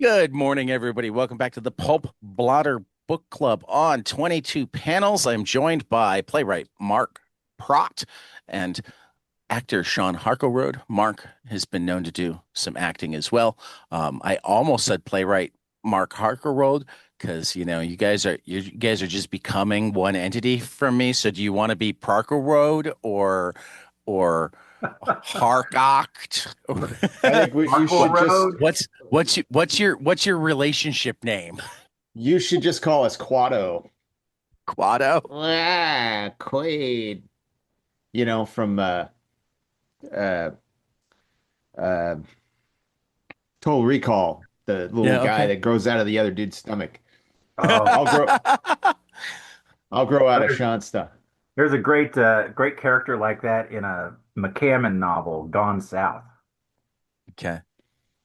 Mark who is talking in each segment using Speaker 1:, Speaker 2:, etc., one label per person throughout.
Speaker 1: Good morning, everybody. Welcome back to the Pulp Blotter Book Club on 22 panels. I'm joined by playwright Mark Pracht and actor Sean Harklerode. Mark has been known to do some acting as well. I almost said playwright Mark Harklerode because you guys are just becoming one entity from me. So do you want to be Parker Road or Harkocht?
Speaker 2: I think you
Speaker 3: Markle
Speaker 2: should just
Speaker 3: Road.
Speaker 1: What's your relationship name?
Speaker 2: you should just call us Quado.
Speaker 1: Quado?
Speaker 2: Quaid. From uh uh Total Recall, the little
Speaker 1: Yeah,
Speaker 2: guy
Speaker 1: okay.
Speaker 2: that grows out of the other dude's stomach.
Speaker 3: Oh,
Speaker 2: I'll grow I'll grow out of
Speaker 3: there's
Speaker 2: Sean's stuff.
Speaker 3: there's a great character like that in a McCammon novel, Gone South.
Speaker 1: Okay.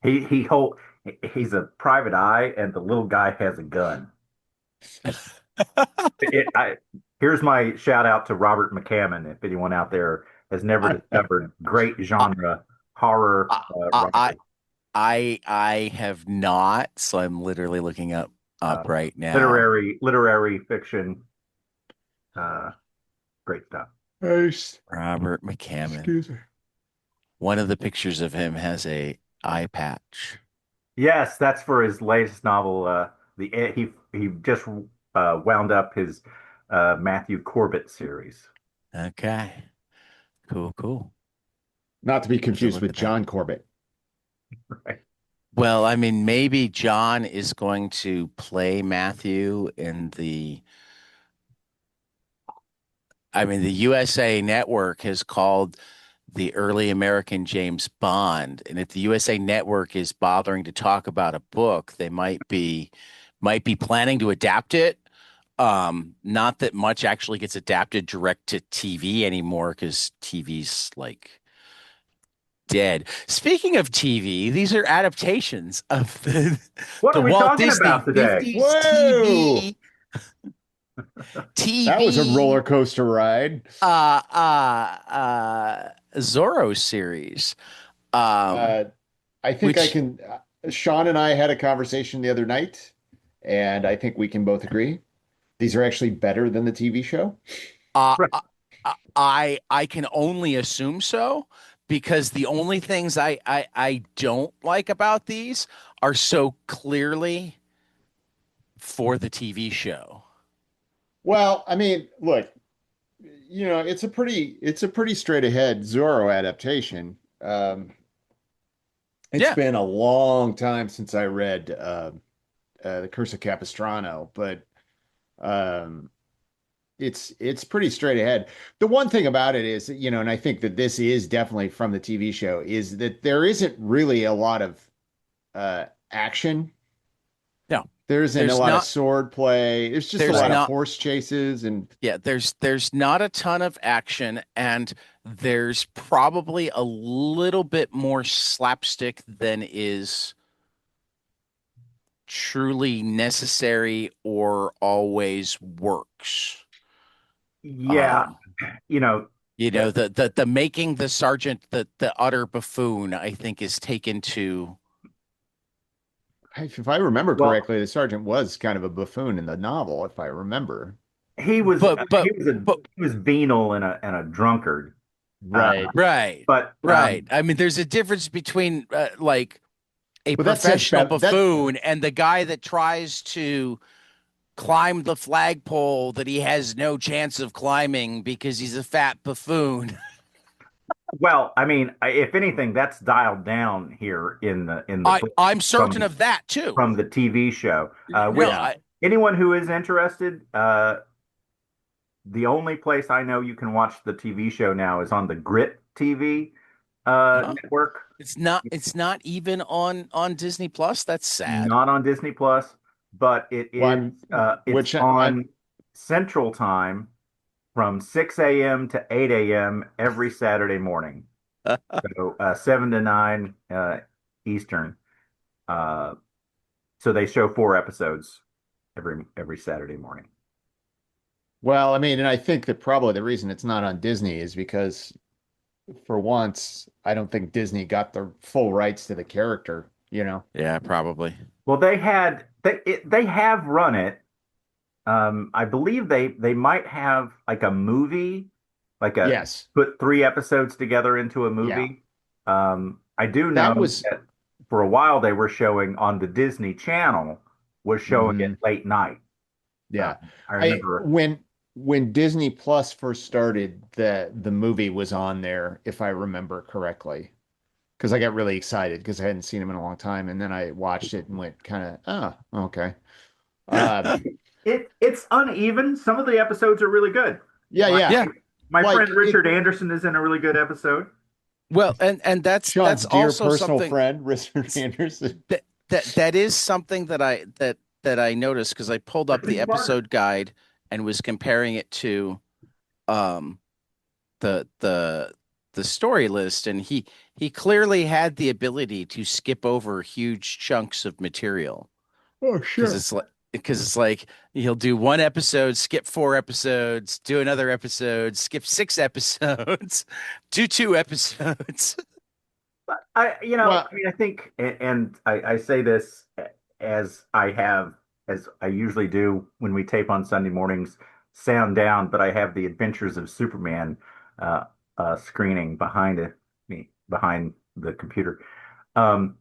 Speaker 3: He's a private eye, and the little guy has a gun. It, I, Here's my shout out to Robert McCammon, if anyone out there has never discovered great
Speaker 1: I,
Speaker 3: genre horror
Speaker 1: I,
Speaker 3: writer.
Speaker 1: I have not, so I'm literally looking up
Speaker 3: uh,
Speaker 1: right now.
Speaker 3: literary fiction, uh, great stuff.
Speaker 1: Robert McCammon.
Speaker 2: Excuse me.
Speaker 1: One of the pictures of him has a eye patch.
Speaker 3: Yes, that's for his latest novel. He just wound up his Matthew Corbett series.
Speaker 1: Okay. Cool, cool.
Speaker 2: Not to be
Speaker 1: Have to
Speaker 2: confused
Speaker 1: look
Speaker 2: with
Speaker 1: at that.
Speaker 2: John Corbett.
Speaker 3: Right.
Speaker 1: Well, I mean, maybe John is going to play Matthew in the USA Network has called the early American James Bond. And if the USA Network is bothering to talk about a book, they might be planning to adapt it. Not that much actually gets adapted direct to TV anymore because TV's like dead. Speaking of TV, these are adaptations of the
Speaker 3: What
Speaker 1: the
Speaker 3: are we
Speaker 1: Walt
Speaker 3: talking
Speaker 1: Disney
Speaker 3: about today?
Speaker 1: 50s
Speaker 2: Whoa!
Speaker 1: TV
Speaker 2: That was a roller
Speaker 1: TV
Speaker 2: coaster ride.
Speaker 1: Zorro series. Um,
Speaker 2: Uh, I think I
Speaker 1: which
Speaker 2: can. Sean and I had a conversation the other night, and I think we can both agree these are actually better than the TV show.
Speaker 1: uh,
Speaker 3: Right.
Speaker 1: I can only assume so because the only things I don't like about these are so clearly for the TV show.
Speaker 2: Well, I mean, look, it's a pretty straight ahead Zorro adaptation. It's
Speaker 1: Yeah,
Speaker 2: been a long time since I read The Curse of Capistrano, but um, it's pretty straight ahead. The one thing about it is, and I think that this is definitely from the TV show, is that there isn't really a lot of action.
Speaker 1: no,
Speaker 2: There isn't a
Speaker 1: there's
Speaker 2: lot of
Speaker 1: not.
Speaker 2: sword play. There's just a
Speaker 1: There's
Speaker 2: lot
Speaker 3: Right.
Speaker 2: of
Speaker 1: not.
Speaker 2: horse chases and
Speaker 1: Yeah, there's not a ton of action, and there's probably a little bit more slapstick than is truly necessary or always works.
Speaker 3: Yeah,
Speaker 1: Um,
Speaker 3: you know, uh,
Speaker 1: the making the sergeant the utter buffoon, I think, is taken to.
Speaker 2: if I remember
Speaker 3: well,
Speaker 2: correctly, the sergeant was kind of a buffoon in the novel, if I remember.
Speaker 3: he was
Speaker 1: But but but
Speaker 3: he was venal and a drunkard. Uh,
Speaker 2: Right.
Speaker 1: right,
Speaker 3: but
Speaker 1: right. I mean, there's a difference between like a
Speaker 2: Well, that says
Speaker 1: professional
Speaker 2: that
Speaker 1: buffoon and the guy that tries to climb the flagpole that he has no chance of climbing because he's a fat buffoon.
Speaker 3: Well, I mean, if anything, that's dialed down here in the book
Speaker 1: I'm certain
Speaker 3: from
Speaker 1: of that too.
Speaker 3: from the TV show.
Speaker 1: No,
Speaker 3: Which
Speaker 2: yeah.
Speaker 1: I
Speaker 3: anyone who is interested, the only place I know you can watch the TV show now is on the Grit TV
Speaker 1: huh?
Speaker 3: network.
Speaker 1: It's not even on Disney Plus. That's sad.
Speaker 3: Not on Disney Plus, but
Speaker 2: Well, I'm
Speaker 3: it's
Speaker 2: which I'm
Speaker 3: on Central Time from 6 a.m. to 8 a.m. every Saturday morning. So 7 to 9 Eastern. Uh, so they show four episodes every Saturday morning.
Speaker 2: well, I mean, and I think that probably the reason it's not on Disney is because for once, I don't think Disney got the full rights to the character. you know?
Speaker 1: Yeah, probably.
Speaker 3: Well, they have run it. I believe they might have like a movie, like a
Speaker 2: Yes.
Speaker 3: put three episodes together into a
Speaker 2: Yeah.
Speaker 3: movie. I do
Speaker 2: That
Speaker 3: know
Speaker 2: was,
Speaker 3: that for a while they were showing on the Disney Channel, was showing it
Speaker 2: mhm.
Speaker 3: late night. Uh,
Speaker 2: Yeah.
Speaker 3: I
Speaker 2: I
Speaker 3: remember.
Speaker 2: when Disney Plus first started, the movie was on there, if I remember correctly. Because I got really excited because I hadn't seen him in a long time, and then I watched it and went kind of, oh, okay. Uh,
Speaker 3: It's uneven. Some of the episodes are really good.
Speaker 2: yeah,
Speaker 3: My
Speaker 2: yeah.
Speaker 1: Yeah.
Speaker 3: my
Speaker 2: Like
Speaker 3: friend
Speaker 2: it,
Speaker 3: Richard Anderson is in a really good episode.
Speaker 1: Well, and that's
Speaker 2: Sean's dear
Speaker 1: also
Speaker 2: personal
Speaker 1: something
Speaker 2: friend, Richard Anderson.
Speaker 1: that is something that I noticed because I pulled
Speaker 3: I
Speaker 1: up the
Speaker 3: think Barter.
Speaker 1: episode guide and was comparing it to um the the the story list, and he clearly had the ability to skip over huge chunks of material
Speaker 2: Oh,
Speaker 1: because
Speaker 2: sure.
Speaker 1: it's like he'll do one episode, skip four episodes, do another episode, skip six episodes, do two episodes.
Speaker 2: Well,
Speaker 3: I mean, I think, and I say this as I have, as I usually do when we tape on Sunday mornings, sound down, but I have the Adventures of Superman uh, screening me behind the computer. Um,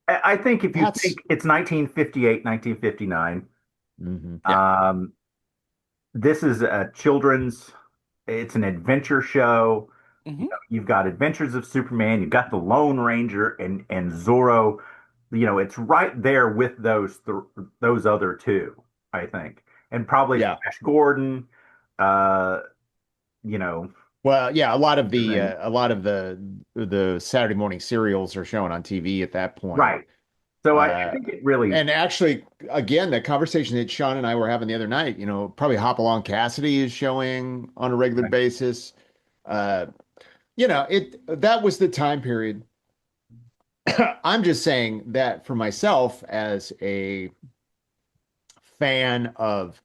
Speaker 3: I think if you
Speaker 2: that's
Speaker 3: think it's 1958, 1959,
Speaker 2: mhm.
Speaker 1: Yeah.
Speaker 3: um, this is a children's, it's an adventure show.
Speaker 1: Hmm.
Speaker 3: You've got Adventures of Superman, you've got the Lone Ranger and Zorro. It's right there with those other two, I think. And probably
Speaker 2: Yeah.
Speaker 3: Flash Gordon, uh, you know,
Speaker 2: Well, yeah,
Speaker 3: and then
Speaker 2: a lot of the Saturday morning serials are shown on TV at that point.
Speaker 3: right. So I
Speaker 2: Uh,
Speaker 3: think it really
Speaker 2: and actually, again, the conversation that Sean and I were having the other night, probably Hop Along Cassidy is showing on a regular basis. Uh, that was the time period. I'm just saying that for myself as a fan of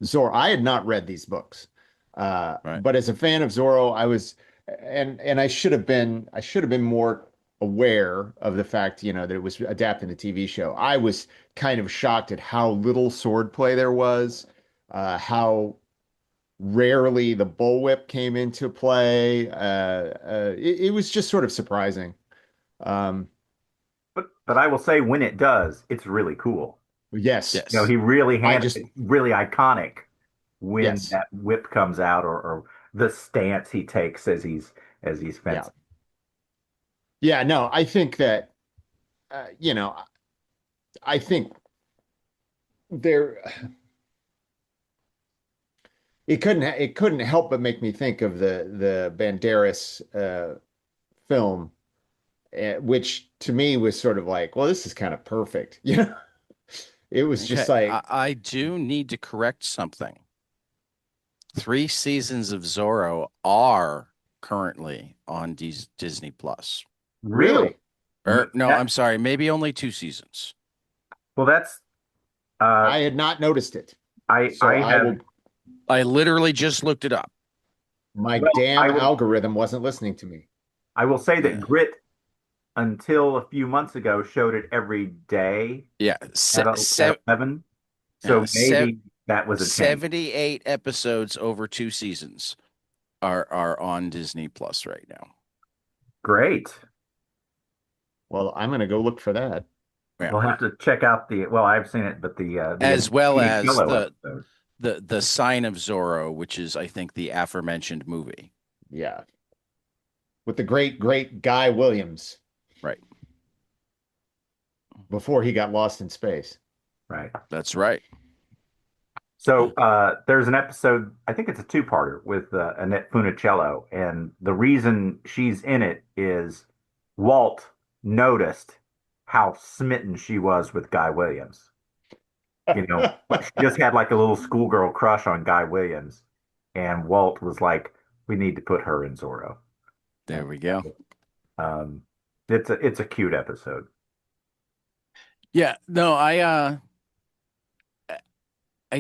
Speaker 2: Zorro, I had not read these books.
Speaker 1: Right.
Speaker 2: But as a fan of Zorro, and I should have been more aware of the fact, that it was adapting the TV show. I was kind of shocked at how little swordplay there was, how rarely the bullwhip came into play. It was just sort of surprising. Um,
Speaker 3: but I will say when it does, it's really cool.
Speaker 2: yes,
Speaker 1: Yes.
Speaker 3: He really
Speaker 2: I
Speaker 3: handles
Speaker 2: just,
Speaker 3: it really iconic when
Speaker 2: yes,
Speaker 3: that whip comes out or the stance he takes as he's
Speaker 2: yeah,
Speaker 3: fencing.
Speaker 2: yeah. No, I think that, I think there it couldn't help but make me think of the Banderas film, which to me was sort of like, well, this is kind of perfect. It was just
Speaker 1: Okay. I,
Speaker 2: like,
Speaker 1: I do need to correct something. 3 seasons of Zorro are currently on Disney Plus.
Speaker 3: Really?
Speaker 2: really,
Speaker 1: Or no,
Speaker 3: That,
Speaker 1: I'm sorry, maybe only 2 seasons.
Speaker 3: well, that's uh,
Speaker 2: I had not noticed it.
Speaker 3: I
Speaker 2: So
Speaker 3: have
Speaker 1: I literally just looked it up.
Speaker 2: my
Speaker 3: well,
Speaker 2: damn algorithm wasn't listening to me.
Speaker 3: I will say that
Speaker 1: Yeah.
Speaker 3: Grit until a few months ago showed it every day
Speaker 1: Yeah.
Speaker 3: at 11.
Speaker 1: Yeah,
Speaker 3: So maybe that was a change.
Speaker 1: 78 episodes over 2 seasons are on Disney Plus right now.
Speaker 3: Great.
Speaker 2: Well, I'm going to go look for that.
Speaker 1: Yeah.
Speaker 3: We'll have to check out well, I've seen it, but the
Speaker 1: As well
Speaker 3: Amy
Speaker 1: as
Speaker 3: Pillow
Speaker 1: the
Speaker 3: episode.
Speaker 1: the the Sign of Zorro, which is I think the aforementioned movie.
Speaker 2: Yeah. With the great, great Guy Williams
Speaker 1: Right.
Speaker 2: before he got lost in space.
Speaker 3: Right.
Speaker 1: That's right.
Speaker 3: So there's an episode, I think it's a two-parter with Annette Funicello, and the reason she's in it is Walt noticed how smitten she was with Guy Williams. She just had like a little schoolgirl crush on Guy Williams, and Walt was like, "We need to put her in Zorro."
Speaker 1: There we go.
Speaker 3: Um, it's a cute episode.
Speaker 1: Yeah, no, I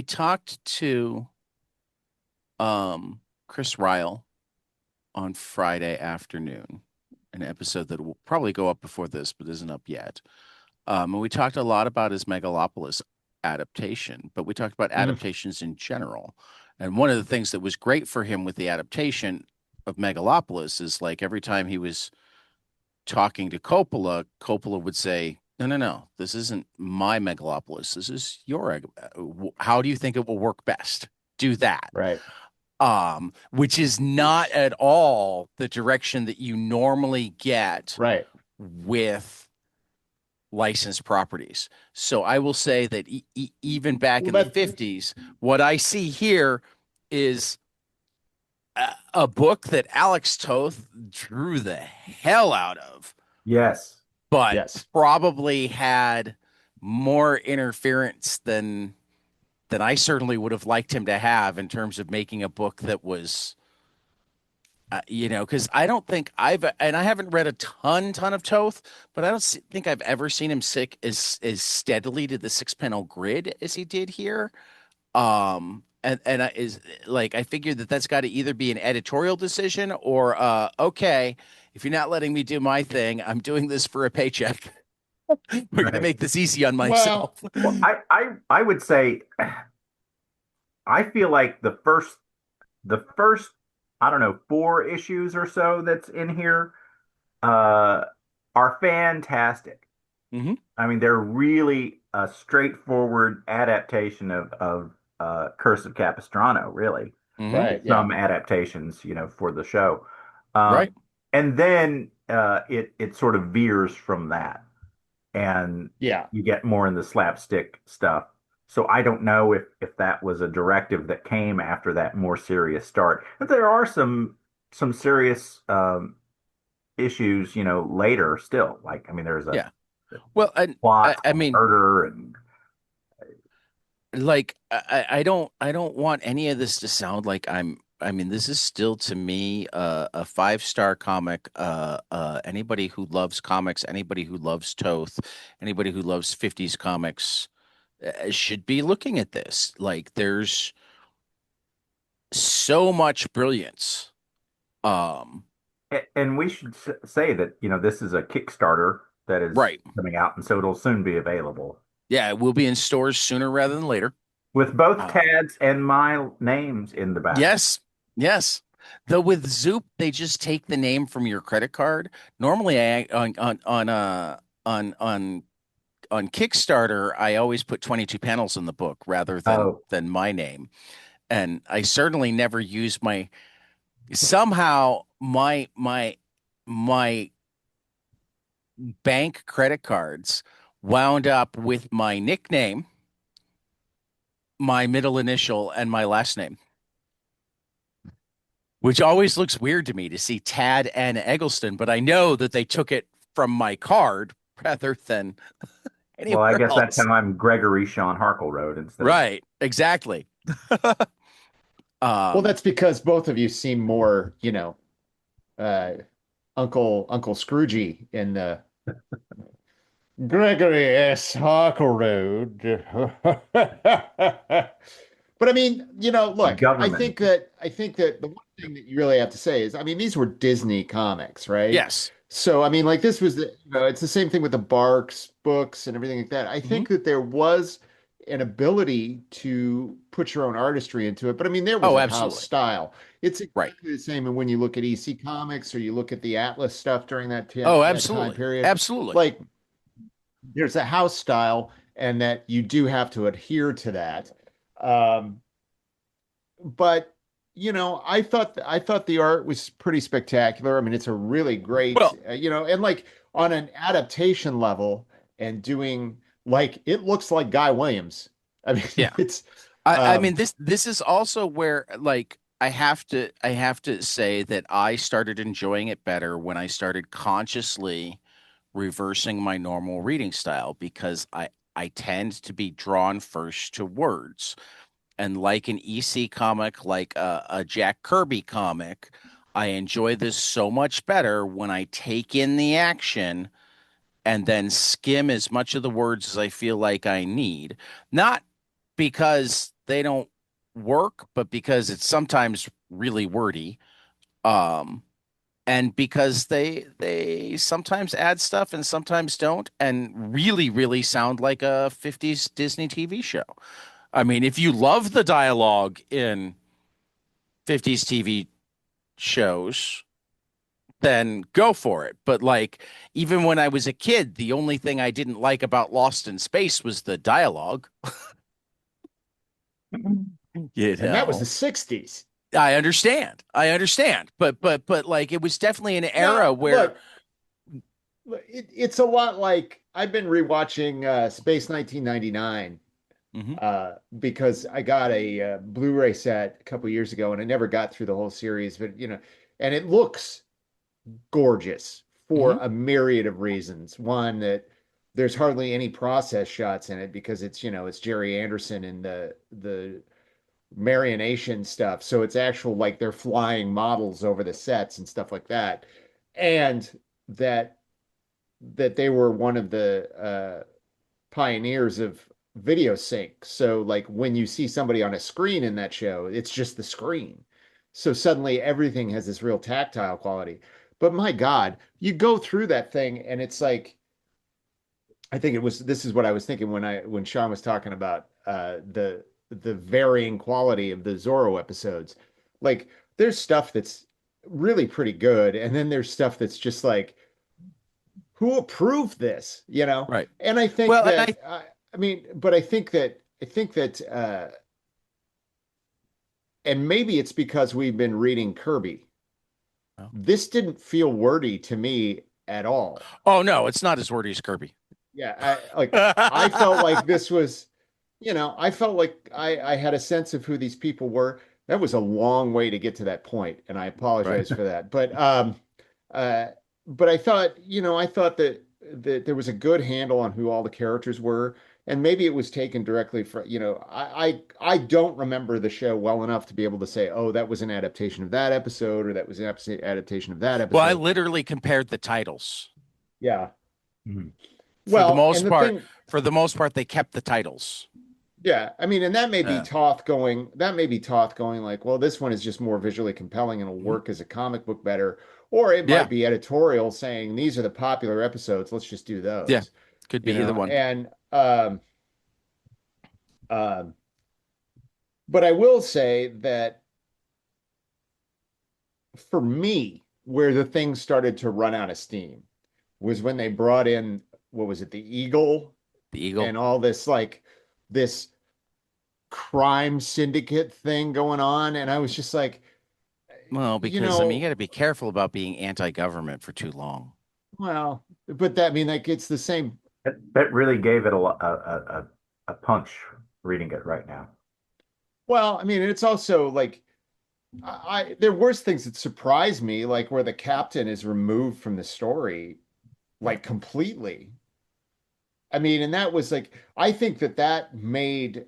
Speaker 1: talked to Chris Ryle on Friday afternoon, an episode that will probably go up before this, but isn't up yet. And we talked a lot about his Megalopolis adaptation, but we talked about
Speaker 2: Mm,
Speaker 1: adaptations in general. And one of the things that was great for him with the adaptation of Megalopolis is like every time he was talking to Coppola, Coppola would say, "No, no, no, this isn't my Megalopolis. This is your. How do you think it will work best? Do that."
Speaker 2: right.
Speaker 1: Which is not at all the direction that you normally get
Speaker 2: Right.
Speaker 1: with licensed properties. So I will say that even back
Speaker 2: Well,
Speaker 1: in the
Speaker 2: that
Speaker 1: 50s, what I see here is a book that Alex Toth drew the hell out of,
Speaker 3: Yes.
Speaker 1: but
Speaker 2: yes.
Speaker 1: probably had more interference than I certainly would have liked him to have in terms of making a book that was because I don't think and I haven't read a ton of Toth, but I don't think I've ever seen him sick as steadily to the six panel grid as he did here. And is like I figured that that's got to either be an editorial decision or okay, if you're not letting me do my thing, I'm doing this for a paycheck. We're gonna
Speaker 3: Right.
Speaker 1: make this easy on
Speaker 2: Well,
Speaker 1: myself.
Speaker 3: Well, I would say I feel like the first I don't know 4 issues or so that's in here uh are fantastic.
Speaker 1: Hmm.
Speaker 3: I mean, they're really a straightforward adaptation of Curse of Capistrano, really,
Speaker 1: Hmm.
Speaker 3: with
Speaker 2: right. Yeah.
Speaker 3: some adaptations, for the show. Um,
Speaker 1: Right.
Speaker 3: and then it sort of veers from that, and
Speaker 2: Yeah.
Speaker 3: you get more in the slapstick stuff. So I don't know if that was a directive that came after that more serious start. But there are some serious issues, later still. Like, I mean, there's a
Speaker 1: Yeah. Well, and
Speaker 3: plot
Speaker 1: I mean,
Speaker 3: murder and
Speaker 1: like I don't want any of this to sound like I mean this is still to me a 5-star comic. Anybody who loves comics, anybody who loves Toth, anybody who loves 50s comics should be looking at this. Like there's so much brilliance. um
Speaker 3: and we should say that this is a Kickstarter that is
Speaker 1: right.
Speaker 3: coming out, and so it'll soon be available
Speaker 1: Yeah, it will be in stores sooner rather than later.
Speaker 3: with both
Speaker 1: um
Speaker 3: Tad's and my names in the back.
Speaker 1: yes, yes. Though with Zoop, they just take the name from your credit card. Normally, I on on Kickstarter, I always put 22 panels in the book rather
Speaker 3: Oh,
Speaker 1: than my name, and I certainly never use my. Somehow, my bank credit cards wound up with my nickname, my middle initial, and my last name, which always looks weird to me to see Tad and Eggleston, but I know that they took it from my card rather than
Speaker 3: well, I
Speaker 1: anywhere
Speaker 3: guess that's
Speaker 1: else.
Speaker 3: how I'm Gregory Sean Harklerode instead of.
Speaker 1: Right, exactly.
Speaker 2: Well,
Speaker 1: um,
Speaker 2: that's because both of you seem more, uh, Uncle Scroogey in the Gregory S. Harklerode. But I mean,
Speaker 3: The
Speaker 2: look,
Speaker 3: government.
Speaker 2: I think that the one thing that you really have to say is, I mean, these were Disney comics, right?
Speaker 1: yes.
Speaker 2: So I mean, like this was it's the same thing with the Barks books and everything like that. I
Speaker 1: Hmm.
Speaker 2: think that there was an ability to put your own artistry into it, but I mean, there was
Speaker 1: Oh,
Speaker 2: a house
Speaker 1: absolutely.
Speaker 2: style. It's
Speaker 1: Right.
Speaker 2: exactly the same when you look at EC Comics or you look at the Atlas stuff during
Speaker 1: Oh,
Speaker 2: that time
Speaker 1: absolutely.
Speaker 2: period.
Speaker 1: Absolutely.
Speaker 2: Like there's a house style, and that you do have to adhere to that. Um, but I thought the art was pretty spectacular. I mean, it's a really great,
Speaker 1: Well,
Speaker 2: and like on an adaptation level, and doing like it looks like Guy Williams. I mean,
Speaker 1: yeah.
Speaker 2: it's
Speaker 1: I
Speaker 2: um,
Speaker 1: mean this is also where like I have to say that I started enjoying it better when I started consciously reversing my normal reading style because I tend to be drawn first to words. And like an EC comic, like a Jack Kirby comic, I enjoy this so much better when I take in the action and then skim as much of the words as I feel like I need. Not because they don't work, but because it's sometimes really wordy. Um, And because they sometimes add stuff and sometimes don't, and really, really sound like a 50s Disney TV show. I mean, if you love the dialogue in 50s TV shows, then go for it. But like, even when I was a kid, the only thing I didn't like about Lost in Space was the dialogue. You
Speaker 2: And that was the
Speaker 1: know,
Speaker 2: 60s.
Speaker 1: I understand, but like, it was definitely an era
Speaker 2: Now,
Speaker 1: where,
Speaker 2: look, it's a lot like I've been rewatching Space 1999
Speaker 1: Mhm.
Speaker 2: because I got a Blu-ray set a couple years ago and I never got through the whole series, but and it looks gorgeous for
Speaker 1: Mhm.
Speaker 2: a myriad of reasons. One, that there's hardly any process shots in it because it's Jerry Anderson and the marionation stuff. So it's actual like they're flying models over the sets and stuff like that. And that they were one of the pioneers of video sync. So like when you see somebody on a screen in that show, it's just the screen. So suddenly everything has this real tactile quality. But my God, you go through that thing and it's like I think this is what I was thinking when Sean was talking about the varying quality of the Zorro episodes. Like there's stuff that's really pretty good, and then there's stuff that's just like, who approved this?
Speaker 1: Right.
Speaker 2: And I think
Speaker 1: Well, and
Speaker 2: that I mean, but I think that and maybe it's because we've been reading Kirby.
Speaker 1: oh,
Speaker 2: This didn't feel wordy to me at all.
Speaker 1: oh no, it's not as wordy as Kirby.
Speaker 2: Yeah, I felt like this was, I felt like I had a sense of who these people were. That was a long way to get to that point, and I
Speaker 1: Right.
Speaker 2: apologize for that. Uh, but I thought that there was a good handle on who all the characters were, and maybe it was taken directly from, I don't remember the show well enough to be able to say, oh, that was an adaptation of that episode, or that was an adaptation of that
Speaker 1: Well, I
Speaker 2: episode.
Speaker 1: literally compared the titles.
Speaker 2: Yeah.
Speaker 3: Mhm.
Speaker 1: For the
Speaker 2: Well, and
Speaker 1: most
Speaker 2: the
Speaker 1: part,
Speaker 2: thing,
Speaker 1: they kept the titles.
Speaker 2: yeah, I mean, and
Speaker 1: Uh,
Speaker 2: That may be Toth going like, well, this one is just more visually compelling and will
Speaker 1: mhm.
Speaker 2: work as a comic book better. Or it
Speaker 1: Yeah,
Speaker 2: might be editorial saying these are the popular episodes, let's just do
Speaker 1: yeah,
Speaker 2: those.
Speaker 1: could be
Speaker 2: You
Speaker 1: either
Speaker 2: know,
Speaker 1: one.
Speaker 2: and um but I will say that for me, where the thing started to run out of steam was when they brought in, what was it, the Eagle
Speaker 1: The Eagle.
Speaker 2: and all this like this crime syndicate thing going on. And I was just like,
Speaker 1: Well,
Speaker 2: you
Speaker 1: because I mean, you
Speaker 2: know,
Speaker 1: got to be careful about being anti-government for too long.
Speaker 2: well, but that I mean like it's the same.
Speaker 3: That really gave it a punch reading it right now.
Speaker 2: Well, I mean, it's also like there were things that surprised me, like where the captain is removed from the story, like completely. I mean, and that was like I think that made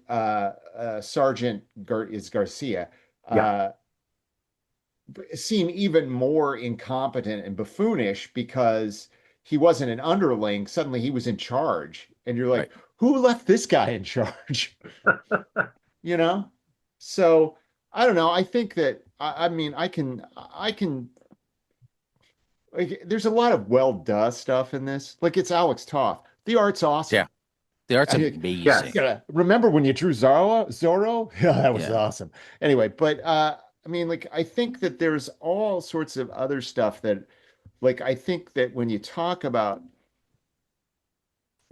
Speaker 2: Sergeant Garcia
Speaker 3: Yeah.
Speaker 2: uh seem even more incompetent and buffoonish because he wasn't an underling. Suddenly he was in charge. And you're
Speaker 1: Right.
Speaker 2: like, who left this guy in charge? You know? So I don't know. I think that I mean I can like there's a lot of well duh stuff in this. Like it's Alex Toth. The art's
Speaker 1: Yeah.
Speaker 2: awesome.
Speaker 1: The art's
Speaker 2: I mean,
Speaker 1: amazing.
Speaker 3: Yes.
Speaker 2: yeah, remember when you drew Zorro? Yeah, that was
Speaker 1: Yeah.
Speaker 2: awesome. Anyway, but I mean, like I think that there's all sorts of other stuff that like I think that when you talk about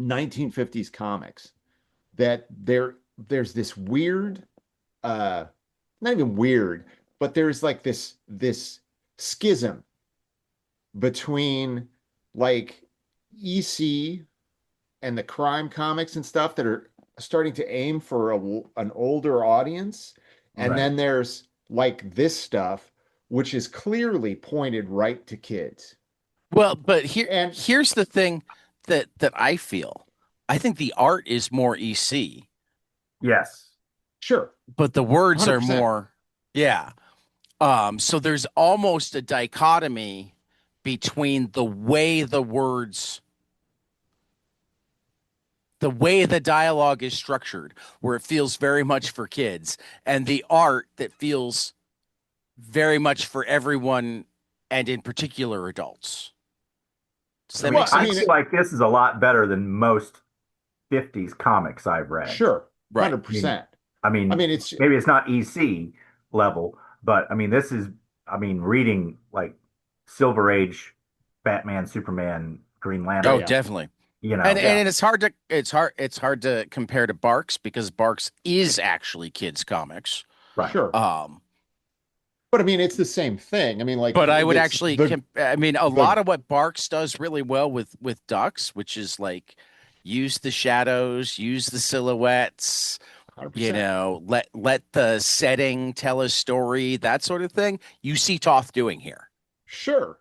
Speaker 2: 1950s comics, that there's this weird, uh, not even weird, but there's like this schism between like EC and the crime comics and stuff that are starting to aim for an older audience. And
Speaker 3: Right.
Speaker 2: then there's like this stuff, which is clearly pointed right to kids.
Speaker 1: Well, but
Speaker 2: And
Speaker 1: here's the thing that I feel. I think the art is more EC,
Speaker 3: Yes.
Speaker 2: sure,
Speaker 1: but the words are
Speaker 2: 100%.
Speaker 1: more, yeah. So there's almost a dichotomy between the way the dialogue is structured, where it feels very much for kids, and the art that feels very much for everyone and in particular adults. Does
Speaker 3: I
Speaker 1: that
Speaker 3: mean,
Speaker 1: make
Speaker 2: Well, I
Speaker 3: I
Speaker 2: mean,
Speaker 1: sense?
Speaker 3: feel like this is a lot better than most 50s comics I've read.
Speaker 2: sure,
Speaker 1: Right.
Speaker 3: I mean,
Speaker 2: 100%.
Speaker 3: I
Speaker 2: I
Speaker 3: mean,
Speaker 2: mean, it's
Speaker 3: maybe it's not EC level, but I mean, this is, I mean, reading like Silver Age, Batman, Superman, Green
Speaker 2: oh
Speaker 1: Oh,
Speaker 3: Lantern,
Speaker 2: yeah,
Speaker 1: definitely.
Speaker 3: you
Speaker 1: And
Speaker 3: know.
Speaker 2: yeah,
Speaker 1: and it's hard to compare to Barks because Barks is actually kids comics.
Speaker 3: Right.
Speaker 2: sure.
Speaker 1: Um,
Speaker 2: But I mean, it's the same thing. I mean, like
Speaker 1: but I would
Speaker 2: it's
Speaker 1: actually
Speaker 2: the
Speaker 1: I mean a
Speaker 2: the
Speaker 1: lot of what Barks does really well with Ducks, which is like use the shadows, use the silhouettes,
Speaker 2: 100%.
Speaker 1: let the setting tell a story, that sort of thing. You see Toth doing here.
Speaker 2: Sure.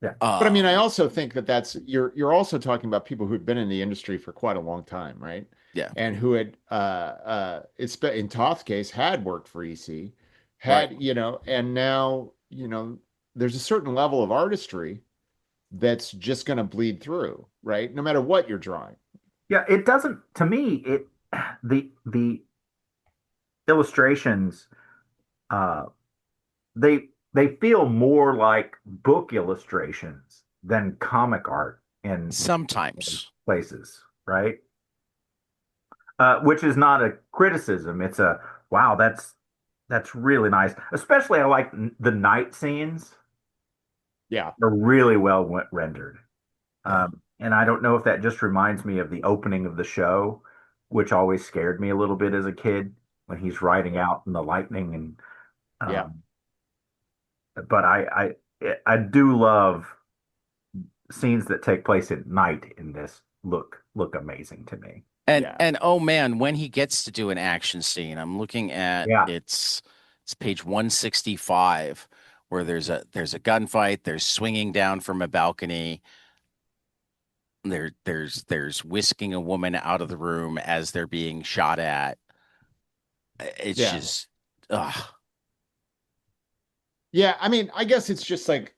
Speaker 3: Yeah.
Speaker 2: But I mean, I
Speaker 1: Um,
Speaker 2: also think that you're also talking about people who'd been in the industry for quite a long time, right?
Speaker 1: yeah,
Speaker 2: And who had it's in Toth's case had worked for EC,
Speaker 1: right.
Speaker 2: had, and now, there's a certain level of artistry that's just going to bleed through, right? No matter what you're drawing.
Speaker 3: Yeah, it doesn't, to me, the illustrations, uh, they feel more like book illustrations than comic art in
Speaker 1: Sometimes.
Speaker 3: places, right? Which is not a criticism. It's a wow, that's really nice. Especially I like the night scenes
Speaker 2: Yeah.
Speaker 3: are really well rendered.
Speaker 1: Yeah.
Speaker 3: And I don't know if that just reminds me of the opening of the show, which always scared me a little bit as a kid when he's riding out in the lightning and
Speaker 2: Yeah.
Speaker 3: um, but I do love scenes that take place at night in this look amazing to me.
Speaker 2: Yeah.
Speaker 1: And oh man, when he gets to do an action scene, I'm looking at
Speaker 3: Yeah.
Speaker 1: it's page 165 where there's a gunfight, there's swinging down from a balcony, there's whisking a woman out of the room as they're being shot at. It's
Speaker 2: Yeah.
Speaker 1: just ugh.
Speaker 2: Yeah. I mean, I guess it's just and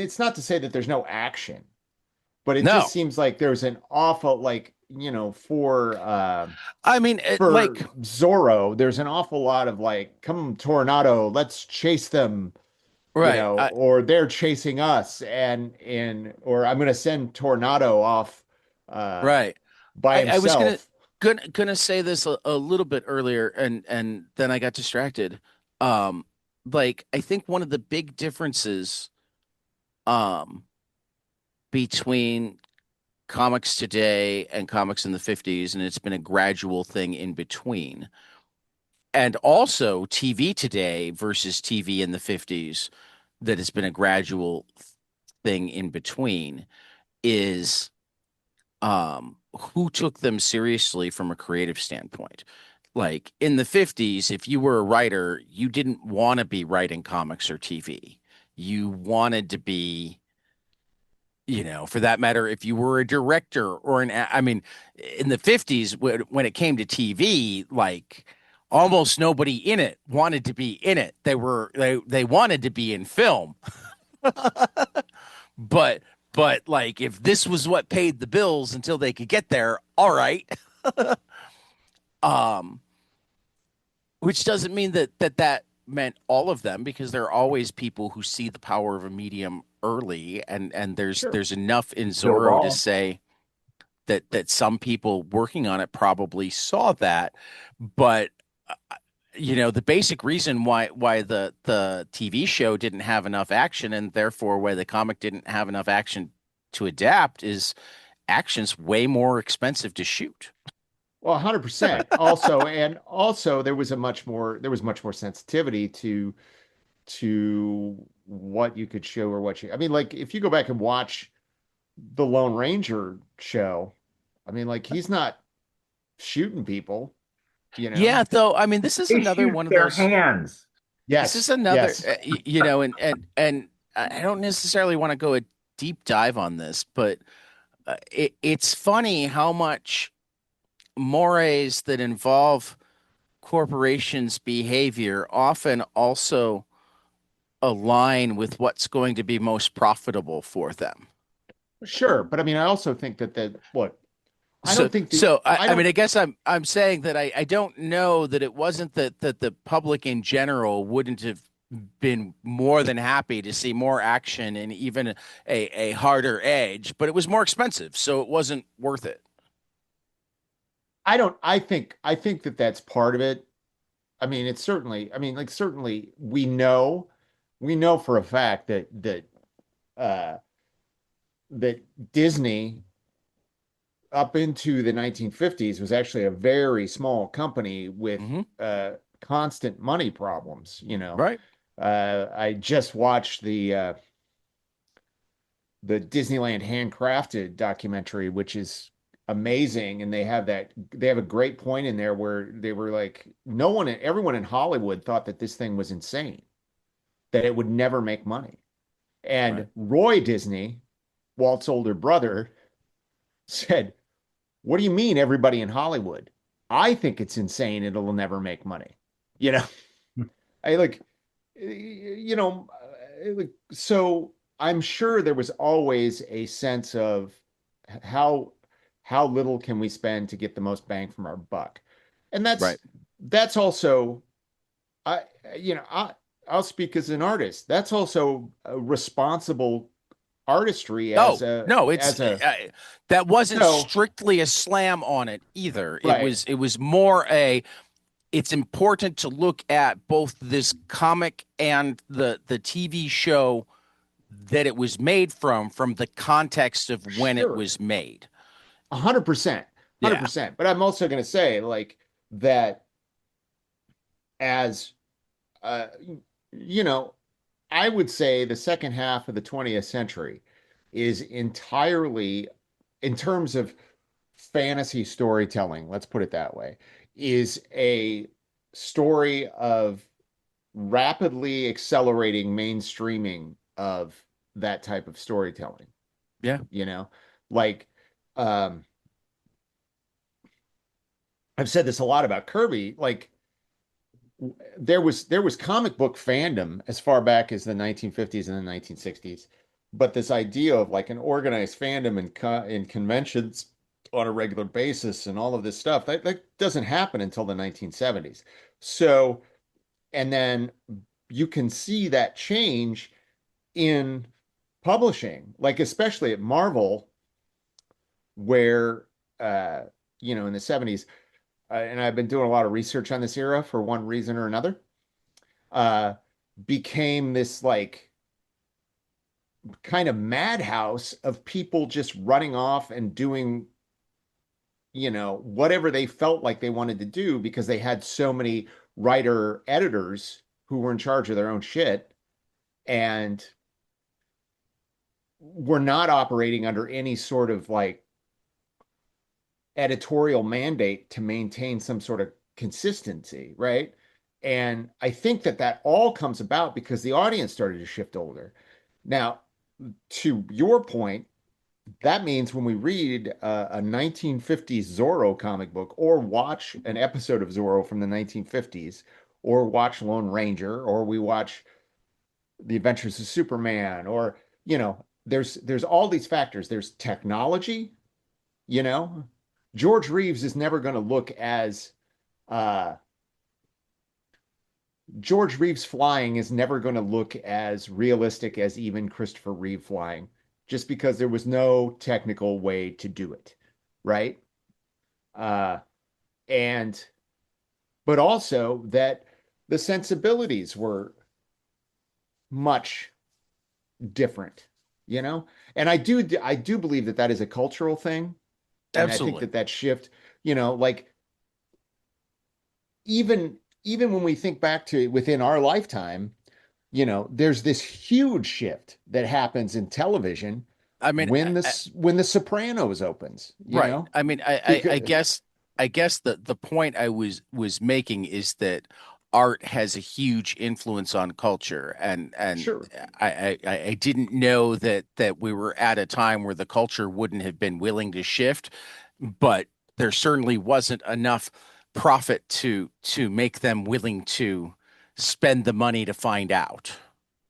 Speaker 2: it's not to say that there's no action, but it just
Speaker 1: No.
Speaker 2: seems like there's an awful,
Speaker 1: I mean
Speaker 2: for
Speaker 1: like
Speaker 2: Zorro, there's an awful lot of come tornado, let's chase them,
Speaker 1: right.
Speaker 2: or they're chasing us, or I'm gonna send Tornado off uh
Speaker 1: Right.
Speaker 2: by
Speaker 1: I was
Speaker 2: himself.
Speaker 1: gonna say this a little bit earlier, and then I got distracted. Um, like I think one of the big differences um between comics today and comics in the 50s, and it's been a gradual thing in between, and also TV today versus TV in the 50s, that has been a gradual thing in between, is who took them seriously from a creative standpoint. Like in the 50s, if you were a writer, you didn't want to be writing comics or TV. You wanted to be, for that matter, if you were a director or I mean, in the 50s, when it came to TV, like almost nobody in it wanted to be in it. They wanted to be in film. But like if this was what paid the bills until they could get there, all right. Um, which doesn't mean that meant all of them, because there are always people who see the power of a medium early, and
Speaker 2: Sure.
Speaker 1: there's enough in
Speaker 3: Bill
Speaker 1: Zorro to
Speaker 3: Ball.
Speaker 1: say that some people working on it probably saw that, but the basic reason why the TV show didn't have enough action, and therefore why the comic didn't have enough action to adapt, is action's way more expensive to shoot.
Speaker 2: Well, 100%. Also there was much more sensitivity to what you could show or I mean, like if you go back and watch the Lone Ranger show, I mean, like he's not shooting people, you know?
Speaker 1: Yeah, though, I mean, this is
Speaker 3: They
Speaker 1: another
Speaker 3: shoot
Speaker 1: one of
Speaker 3: their
Speaker 1: those.
Speaker 3: hands.
Speaker 1: This is
Speaker 2: Yes,
Speaker 1: another,
Speaker 2: yes.
Speaker 1: and I don't necessarily want to go a deep dive on this, but it's funny how much mores that involve corporations' behavior often also align with what's going to be most profitable for them.
Speaker 2: Sure, but I mean, I also think look, I
Speaker 1: So,
Speaker 2: don't think
Speaker 1: so
Speaker 2: I
Speaker 1: I mean,
Speaker 2: don't,
Speaker 1: I guess I'm saying that I don't know that it wasn't that the public in general been more than happy to see more action and even a harder edge, but it was more expensive, so it wasn't worth it.
Speaker 2: I think that that's part of it. I mean, it's certainly, I mean, like certainly we know for a fact uh that Disney up into the 1950s was actually a very small company with
Speaker 1: Hmm.
Speaker 2: constant money problems, you know.
Speaker 1: Right.
Speaker 2: I just watched the Disneyland Handcrafted documentary, which is amazing. And they have a great point in there where they were like, everyone in Hollywood thought that this thing was insane, that it would never make money.
Speaker 1: Right.
Speaker 2: And Roy Disney, Walt's older brother, said, "What do you mean everybody in Hollywood? I think it's insane it'll never make money." You know, I like, so I'm sure there was always a sense of how how little can we spend to get the most bang from our buck. And
Speaker 1: Right.
Speaker 2: that's also I you know, I'll speak as an artist. That's also a responsible artistry
Speaker 1: No, no, it's
Speaker 2: as a
Speaker 1: that wasn't
Speaker 2: so
Speaker 1: strictly a slam on it either. It
Speaker 2: right.
Speaker 1: was it was more a it's important to look at both this comic and the TV show that it was made from the context of when it
Speaker 2: Sure.
Speaker 1: was made.
Speaker 2: 100%.
Speaker 1: Yeah.
Speaker 2: 100%. But I'm also going to say like that as uh you know, I would say the second half of the 20th century is entirely, in terms of fantasy storytelling, let's put it that way, is a story of rapidly accelerating mainstreaming of that type of storytelling,
Speaker 1: Yeah.
Speaker 2: you know? Like, um, I've said this a lot about Kirby. Like, there was comic book fandom as far back as the 1950s and the 1960s, but this idea of like an organized fandom in conventions on a regular basis and all of this stuff that doesn't happen until the 1970s. So, and then you can see that change in publishing, like especially at Marvel, where in the 70s, and I've been doing a lot of research on this era for one reason or another, uh, became this like kind of madhouse of people just running off and doing, whatever they felt like they wanted to do because they had so many writer editors who were in charge of their own shit and were not operating under any sort of like editorial mandate to maintain some sort of consistency, right? And I think that that all comes about because the audience started to shift older. Now, to your point, that means when we read a 1950s Zorro comic book or watch an episode of Zorro from the 1950s or watch Lone Ranger or we watch The Adventures of Superman or, there's all these factors. There's technology, you know. George Reeves is never going to look as uh George Reeves flying is never going to look as realistic as even Christopher Reeve flying, just because there was no technical way to do it, right? Uh, and but also that the sensibilities were much different, you know? And I do believe that that is a cultural thing, and I think
Speaker 1: Absolutely.
Speaker 2: that that shift, like even when we think back to within our lifetime, there's this huge shift that happens in television
Speaker 1: I mean,
Speaker 2: when the Sopranos opens,
Speaker 1: right. I mean,
Speaker 2: because
Speaker 1: I guess the point I was making is that art has a huge influence on culture, and
Speaker 2: sure.
Speaker 1: I didn't know that we were at a time where the culture wouldn't have been willing to shift, but there certainly wasn't enough profit to make them willing to spend the money to find out.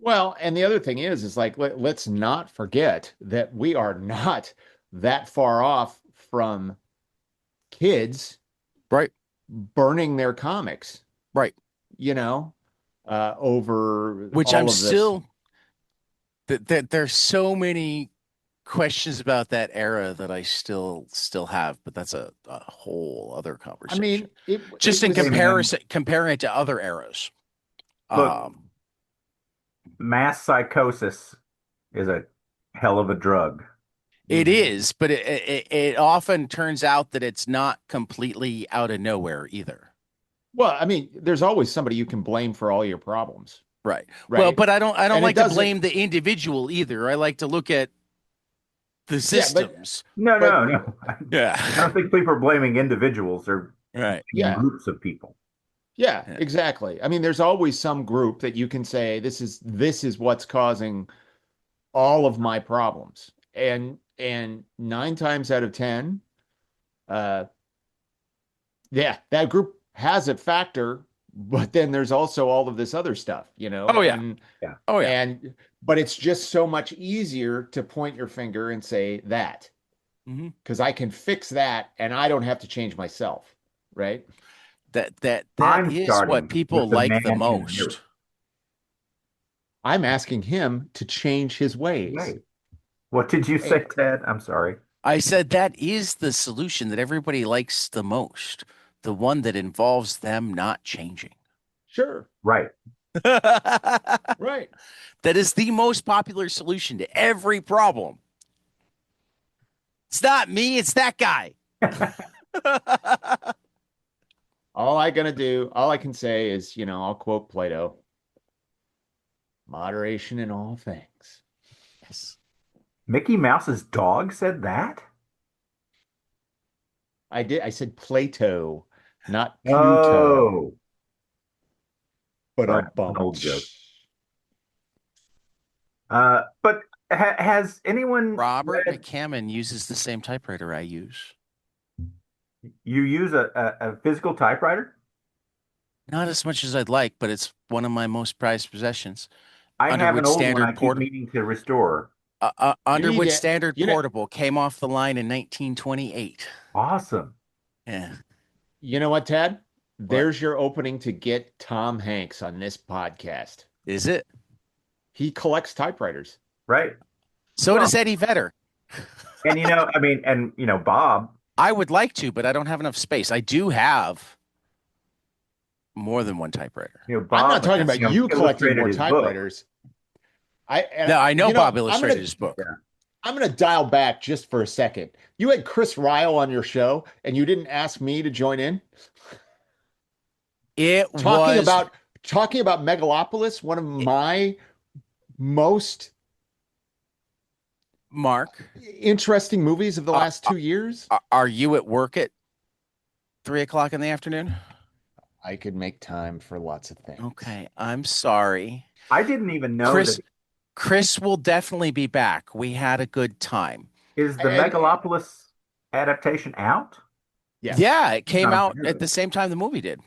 Speaker 2: Well, and the other thing is like let's not forget that we are not that far off from kids
Speaker 1: Right.
Speaker 2: burning their comics,
Speaker 1: Right.
Speaker 2: you know? over
Speaker 1: Which I'm
Speaker 2: all of this.
Speaker 1: still that there's so many questions about that era that I still have, but that's a whole other
Speaker 2: I
Speaker 1: conversation.
Speaker 2: mean, it
Speaker 1: Just in
Speaker 2: was
Speaker 3: Hey, man,
Speaker 1: comparison, comparing it to other eras.
Speaker 3: look,
Speaker 1: Um,
Speaker 3: mass psychosis is a hell of a drug.
Speaker 1: it
Speaker 2: mhm.
Speaker 1: is, but it often turns out that it's not completely out of nowhere either.
Speaker 2: Well, I mean, there's always somebody you can blame for all your problems,
Speaker 1: Right. Well,
Speaker 2: right?
Speaker 1: but I don't
Speaker 2: And it
Speaker 1: like to
Speaker 2: doesn't,
Speaker 1: blame the individual either. I like to look at the
Speaker 2: yeah,
Speaker 1: systems.
Speaker 3: No,
Speaker 2: but
Speaker 3: no, no. I
Speaker 1: Yeah.
Speaker 3: don't think people are blaming individuals. They're
Speaker 1: Right.
Speaker 3: blaming
Speaker 2: yeah,
Speaker 3: groups of people.
Speaker 2: yeah,
Speaker 1: Yeah.
Speaker 2: exactly. I mean, there's always some group that you can say this is what's causing all of my problems. And 9 times out of 10, uh, yeah, that group has a factor, but then there's also all of this other stuff,
Speaker 1: Oh yeah.
Speaker 2: and
Speaker 3: Yeah.
Speaker 1: Oh yeah.
Speaker 2: and but it's just so much easier to point your finger and say that
Speaker 1: Hmm.
Speaker 2: because I can fix that and I don't have to change myself, right?
Speaker 1: That
Speaker 3: I'm
Speaker 1: is what
Speaker 3: starting
Speaker 1: people
Speaker 3: with the
Speaker 1: like the
Speaker 3: man in the mirror.
Speaker 1: most.
Speaker 2: I'm asking him to change his ways.
Speaker 3: Wait, what did you say,
Speaker 2: Hey,
Speaker 3: Ted? I'm sorry.
Speaker 1: I said that is the solution that everybody likes the most, the one that involves them not changing.
Speaker 2: sure,
Speaker 3: Right.
Speaker 1: That
Speaker 2: right.
Speaker 1: is the most popular solution to every problem. It's not me, it's that guy.
Speaker 2: All I can say is, I'll quote Plato, moderation in all things.
Speaker 1: Yes.
Speaker 3: Mickey Mouse's dog said that?
Speaker 2: I said Plato, not Pluto.
Speaker 3: Oh,
Speaker 2: But
Speaker 3: sorry, an
Speaker 2: bum.
Speaker 3: old joke. But has anyone
Speaker 1: Robert
Speaker 3: read,
Speaker 1: McCammon uses the same typewriter I use.
Speaker 3: you use a physical typewriter?
Speaker 1: Not as much as I'd like, but it's one of my most prized possessions.
Speaker 3: I have an
Speaker 1: Underwood
Speaker 3: old one I
Speaker 1: Standard
Speaker 3: keep
Speaker 1: Port
Speaker 3: meaning to restore.
Speaker 2: You need
Speaker 1: Underwood
Speaker 2: to,
Speaker 1: Standard
Speaker 2: you know,
Speaker 1: Portable came off the line in 1928.
Speaker 3: Awesome.
Speaker 1: Yeah.
Speaker 2: you know what, Ted?
Speaker 1: What
Speaker 2: There's your opening to get Tom Hanks on this podcast.
Speaker 1: is it?
Speaker 2: He collects typewriters.
Speaker 3: Right.
Speaker 1: So
Speaker 3: Well,
Speaker 1: does Eddie Vedder.
Speaker 3: and I mean, and Bob,
Speaker 1: I would like to, but I don't have enough space. I do have more than one typewriter.
Speaker 2: I'm not
Speaker 3: Bob,
Speaker 2: talking about you collecting
Speaker 3: illustrated
Speaker 2: more
Speaker 3: his book.
Speaker 2: typewriters. I, and,
Speaker 1: Now I know
Speaker 2: you know,
Speaker 1: Bob illustrated his book.
Speaker 3: Yeah.
Speaker 2: I'm going to dial back just for a second. You had Chris Ryle on your show, and you didn't ask me to join in.
Speaker 1: It
Speaker 2: Talking
Speaker 1: was
Speaker 2: about talking about Megalopolis, one of my most
Speaker 1: Mark.
Speaker 2: interesting movies of the
Speaker 1: Uh,
Speaker 2: last 2 years.
Speaker 1: are you at work at 3 o'clock in the afternoon?
Speaker 2: I could make time for lots of things.
Speaker 1: Okay, I'm sorry.
Speaker 3: I didn't even know
Speaker 1: Chris
Speaker 3: that.
Speaker 1: Chris will definitely be back. We had a good time.
Speaker 3: Is the
Speaker 2: And
Speaker 3: Megalopolis adaptation out?
Speaker 2: yes,
Speaker 1: Yeah, it came
Speaker 3: Not
Speaker 1: out
Speaker 3: aware
Speaker 1: at
Speaker 3: of
Speaker 1: the same time the movie did.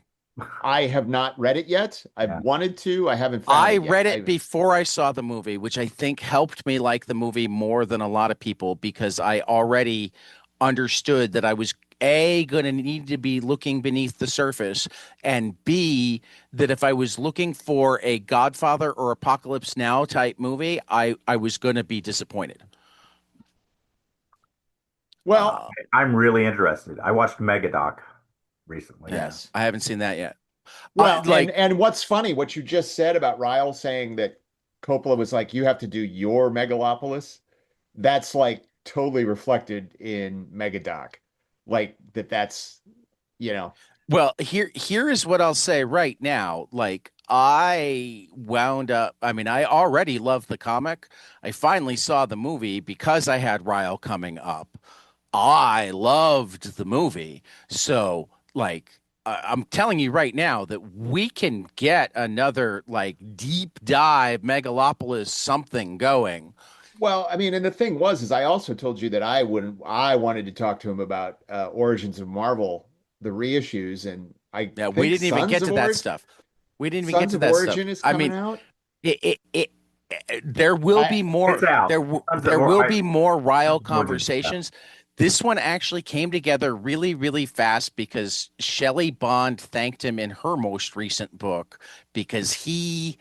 Speaker 2: I have not read it yet. I've
Speaker 3: Yeah.
Speaker 2: wanted to. I haven't found
Speaker 1: I
Speaker 2: it yet.
Speaker 1: read it before I saw the movie, which I think helped me like the movie more than a lot of people because I already understood that I was A, going to need to be looking beneath the surface, and B, that if I was looking for a Godfather or Apocalypse Now type movie, I was going to be disappointed.
Speaker 2: Well,
Speaker 3: I'm really interested. I watched Megadoc recently.
Speaker 1: Yeah,
Speaker 2: yes.
Speaker 1: I haven't seen that yet.
Speaker 2: Well, and
Speaker 1: Like,
Speaker 2: and what's funny, what you just said about Ryle saying that Coppola was like, you have to do your Megalopolis. That's like totally reflected in Megadoc. Like that's, you know,
Speaker 1: well, here is what I'll say right now. Like I wound up, I mean, I already loved the comic. I finally saw the movie because I had Ryle coming up. I loved the movie. So, like I'm telling you right now that we can get another like deep dive Megalopolis something going.
Speaker 2: well, I mean, and the thing was, is I also told you that I wanted to talk to him about Origins of Marvel, the reissues, and I
Speaker 1: Yeah, we
Speaker 2: think
Speaker 1: didn't even get to that stuff. We didn't even get
Speaker 2: Sons
Speaker 1: to
Speaker 2: of
Speaker 1: that stuff.
Speaker 2: Origin is
Speaker 1: I
Speaker 2: coming
Speaker 1: mean,
Speaker 2: out.
Speaker 1: it, it, it, there will
Speaker 2: I
Speaker 1: be more
Speaker 3: It's out.
Speaker 1: there
Speaker 3: Sons of
Speaker 1: there
Speaker 3: Or-
Speaker 1: will
Speaker 3: I,
Speaker 1: be more Ryle
Speaker 3: Sons of Origin.
Speaker 1: conversations. This one actually came together really, really fast because Shelley Bond thanked him in her most recent book because he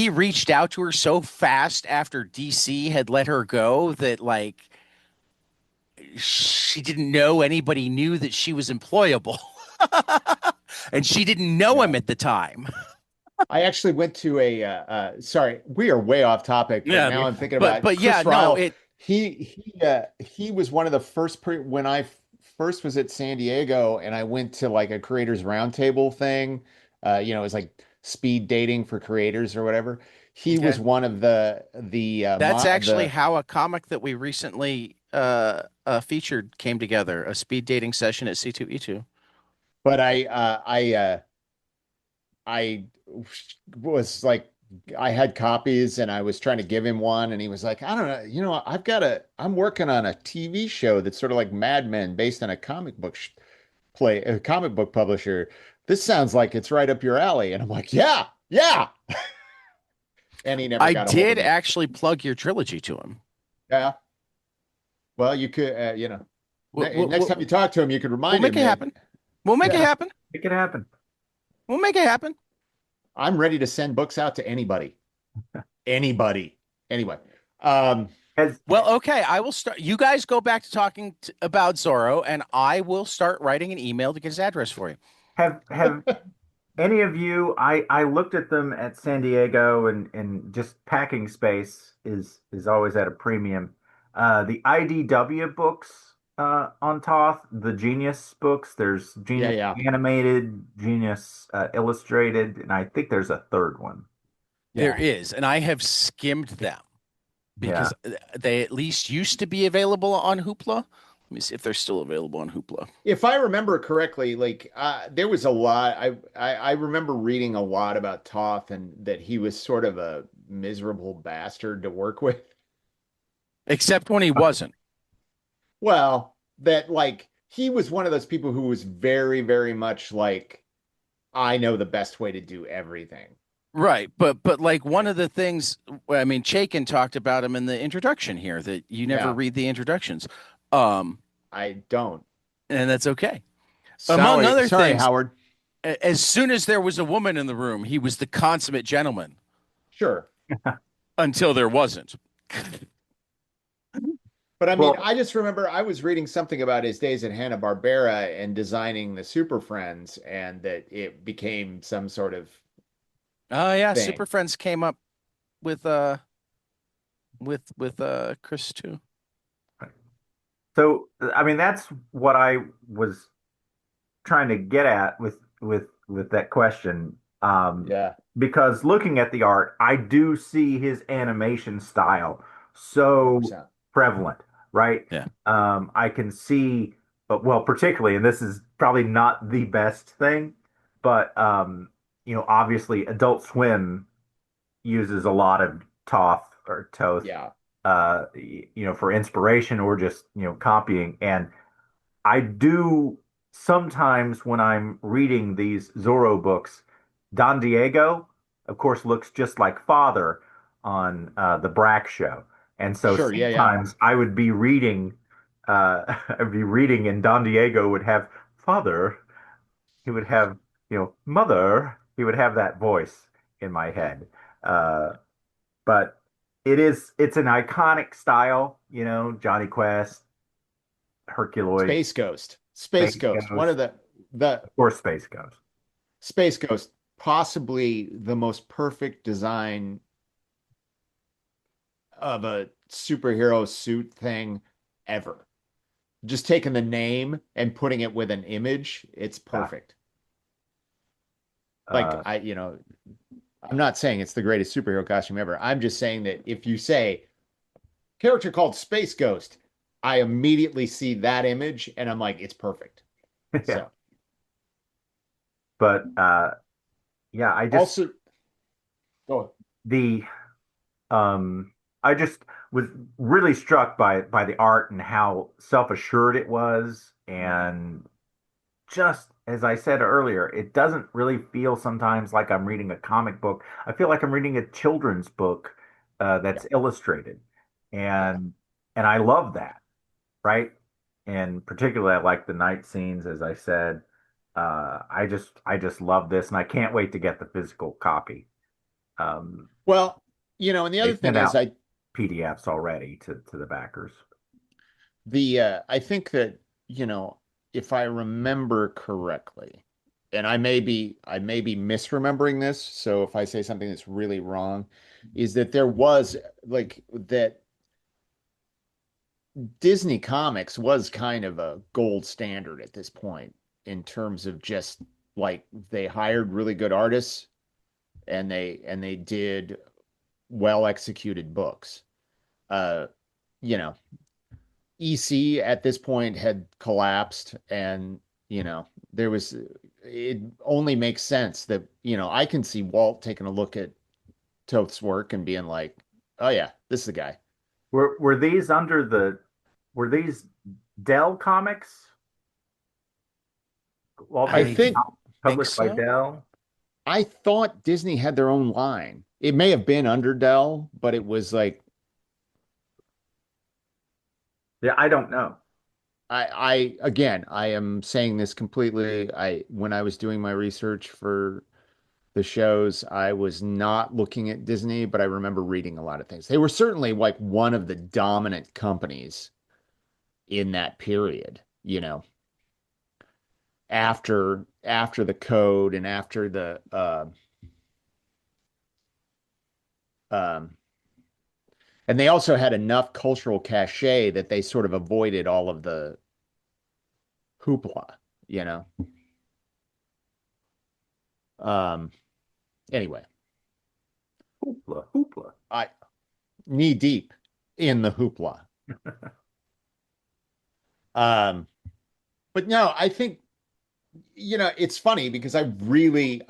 Speaker 1: reached out to her so fast after DC had let her go that like she didn't know anybody knew that she was employable. And she didn't know him
Speaker 2: Yeah.
Speaker 1: at the time.
Speaker 2: I actually went to sorry, we are way off topic, but
Speaker 1: Yeah,
Speaker 2: now I'm thinking
Speaker 1: but
Speaker 2: about
Speaker 1: yeah,
Speaker 2: Chris
Speaker 1: no,
Speaker 2: Ryle.
Speaker 1: it
Speaker 2: He was one of the first when I first was at San Diego and I went to like a creators roundtable thing. It was like speed dating for creators or whatever. He was
Speaker 1: okay.
Speaker 2: one of
Speaker 1: That's actually
Speaker 2: the
Speaker 1: how a comic that we recently featured came together, a speed dating session at C2E2.
Speaker 2: but I was like, I had copies and I was trying to give him one, and he was like, I don't know, I'm working on a TV show that's sort of like Mad Men based on a comic book a comic book publisher. This sounds like it's right up your alley. And I'm like, yeah, yeah. And he never
Speaker 1: I
Speaker 2: got a hold of
Speaker 1: did
Speaker 2: me.
Speaker 1: actually plug your trilogy to him.
Speaker 2: Yeah. Well, you could,
Speaker 1: We'll, we'll,
Speaker 2: next time you
Speaker 1: we'll,
Speaker 2: talk to him, you could
Speaker 1: we'll
Speaker 2: remind
Speaker 1: make
Speaker 2: him
Speaker 1: it
Speaker 2: that,
Speaker 1: happen. We'll make it
Speaker 2: yeah,
Speaker 1: happen.
Speaker 3: It can happen.
Speaker 1: We'll make it happen.
Speaker 2: I'm ready to send books out to anybody. Anybody. Anyway. Um,
Speaker 3: Has
Speaker 1: Well, okay, I will start. You guys go back to talking about Zorro, and I will start writing an email to get his address for you.
Speaker 3: have any of you? I looked at them at San Diego, and just packing space is always at a premium. The IDW books on Toth, the Genius books. There's
Speaker 2: yeah,
Speaker 3: Genius
Speaker 2: yeah,
Speaker 3: Animated, Genius Illustrated, and I think there's a third one.
Speaker 1: There
Speaker 2: yeah.
Speaker 1: is, and I have skimmed them
Speaker 3: Yeah.
Speaker 1: because they at least used to be available on Hoopla. Let me see if they're still available on Hoopla.
Speaker 2: If I remember correctly, like there was a lot. I remember reading a lot about Toth and that he was sort of a miserable bastard to work with.
Speaker 1: Except when he wasn't.
Speaker 2: Well, that like he was one of those people who was very, very much like, I know the best way to do everything.
Speaker 1: Right, but like one of the things, well, I mean, Chaikin talked about him in the introduction here that you never
Speaker 2: Yeah,
Speaker 1: read the introductions, um,
Speaker 2: I don't.
Speaker 1: and that's okay. Among
Speaker 2: Sorry,
Speaker 1: other
Speaker 2: sorry,
Speaker 1: things,
Speaker 2: Howard.
Speaker 1: as soon as there was a woman in the room, he was the consummate gentleman
Speaker 2: Sure.
Speaker 1: until there wasn't.
Speaker 2: But I mean,
Speaker 3: Well,
Speaker 2: I just remember I was reading something about his days at Hanna-Barbera and designing the Super Friends, and that it became some sort of
Speaker 1: Oh yeah,
Speaker 2: thing.
Speaker 1: Super Friends came up with Chris too.
Speaker 3: so I mean that's what I was trying to get at with that question.
Speaker 2: Yeah,
Speaker 3: Because looking at the art, I do see his animation style so
Speaker 2: 100%.
Speaker 3: prevalent, right?
Speaker 1: Yeah.
Speaker 3: I can see, but well, particularly, and this is probably not the best thing, but obviously, Adult Swim uses a lot of Toth,
Speaker 2: Yeah.
Speaker 3: for inspiration or just copying. And I do sometimes when I'm reading these Zorro books, Don Diego, of course, looks just like Father on the Brack show. And so
Speaker 2: Sure. Yeah, yeah.
Speaker 3: sometimes I would be reading, I'd be reading, and Don Diego would have Father. He would have, Mother. He would have that voice in my head. Uh, but it's an iconic style, Johnny Quest, Herculoid,
Speaker 2: Space Ghost. Space
Speaker 3: Space
Speaker 2: Ghost. One of
Speaker 3: Ghost,
Speaker 2: the
Speaker 3: of course, Space Ghost.
Speaker 2: Space Ghost, possibly the most perfect design of a superhero suit thing ever. Just taking the name and putting it with an image, it's
Speaker 3: Yeah.
Speaker 2: perfect. Like
Speaker 3: Uh,
Speaker 2: I'm not saying it's the greatest superhero costume ever. I'm just saying that if you say character called Space Ghost, I immediately see that image and I'm like, it's perfect.
Speaker 3: yeah.
Speaker 2: So
Speaker 3: But yeah,
Speaker 2: also, oh,
Speaker 3: the I just was really struck by the art and how self-assured it was. And just as I said earlier, it doesn't really feel sometimes like I'm reading a comic book. I feel like I'm reading a children's book
Speaker 2: yeah,
Speaker 3: that's illustrated.
Speaker 2: yeah.
Speaker 3: And and I love that. right? And particularly, I like the night scenes, as I said. I just love this, and I can't wait to get the physical copy. Um,
Speaker 2: Well, and the
Speaker 3: they
Speaker 2: other thing
Speaker 3: sent
Speaker 2: is,
Speaker 3: out PDFs already to the backers.
Speaker 2: I think that, if I remember correctly, and I may be misremembering this, so if I say something that's really wrong, is that there was like that Disney Comics was kind of a gold standard at this point in terms of just like they hired really good artists and they did well executed books. Uh, you know, EC at this point had collapsed, and there was it only makes sense that I can see Walt taking a look at Toth's work and being like, oh yeah, this is the guy.
Speaker 3: Were these were these Dell Comics? Walt
Speaker 2: I
Speaker 1: I
Speaker 3: Disney
Speaker 2: think
Speaker 3: Comics
Speaker 1: think
Speaker 3: published by
Speaker 1: so.
Speaker 3: Dell?
Speaker 2: I thought Disney had their own line. It may have been under Dell, but it was like
Speaker 3: Yeah, I don't know.
Speaker 2: I again, I am saying this completely. When I was doing my research for the shows, I was not looking at Disney, but I remember reading a lot of things. They were certainly like one of the dominant companies in that period, after the code and after the um and they also had enough cultural cachet that they sort of avoided all of the hoopla, you know. Um anyway,
Speaker 3: Hoopla, hoopla.
Speaker 2: I knee deep in the hoopla. Um but no, I think it's funny because I really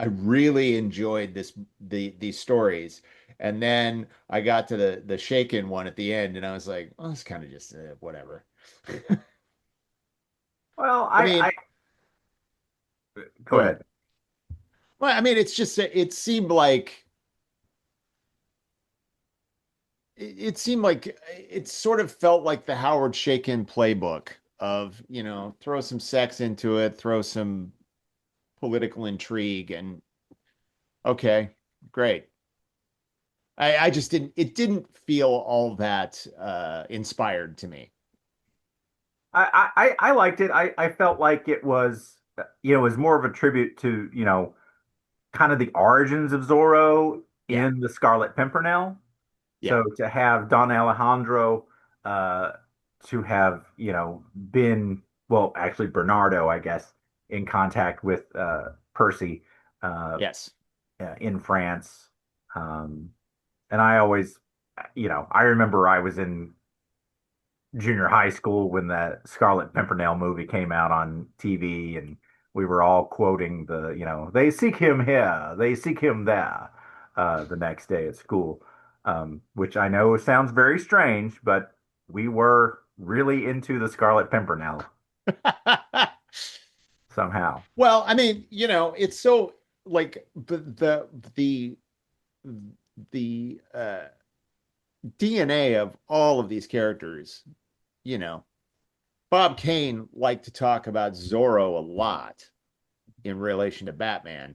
Speaker 2: enjoyed these stories. And then I got to the Shaken one at the end and I was like, oh, it's kind of just whatever.
Speaker 3: Well,
Speaker 2: I mean,
Speaker 3: I
Speaker 2: go
Speaker 3: go
Speaker 2: ahead.
Speaker 3: ahead.
Speaker 2: Well, I mean, it's just it seemed like it sort of felt like the Howard Shaken playbook of, throw some sex into it, throw some political intrigue, and okay, great. I just it didn't feel all that inspired to me.
Speaker 3: I liked it. I felt like it was, it was more of a tribute to, kind of the origins of Zorro
Speaker 2: Yeah,
Speaker 3: in the Scarlet Pimpernel.
Speaker 2: yeah,
Speaker 3: So to have Don Alejandro, uh, to have, been, well, actually Bernardo, I guess, in contact with Percy uh,
Speaker 2: yes.
Speaker 3: in France. Um, and I always, I remember I was in junior high school when the Scarlet Pimpernel movie came out on TV, and we were all quoting they seek him here, they seek him there, the next day at school, which I know sounds very strange, but we were really into the Scarlet Pimpernel somehow.
Speaker 2: Well, I mean, it's so like the DNA of all of these characters, you know. Bob Kane liked to talk about Zorro a lot in relation to Batman.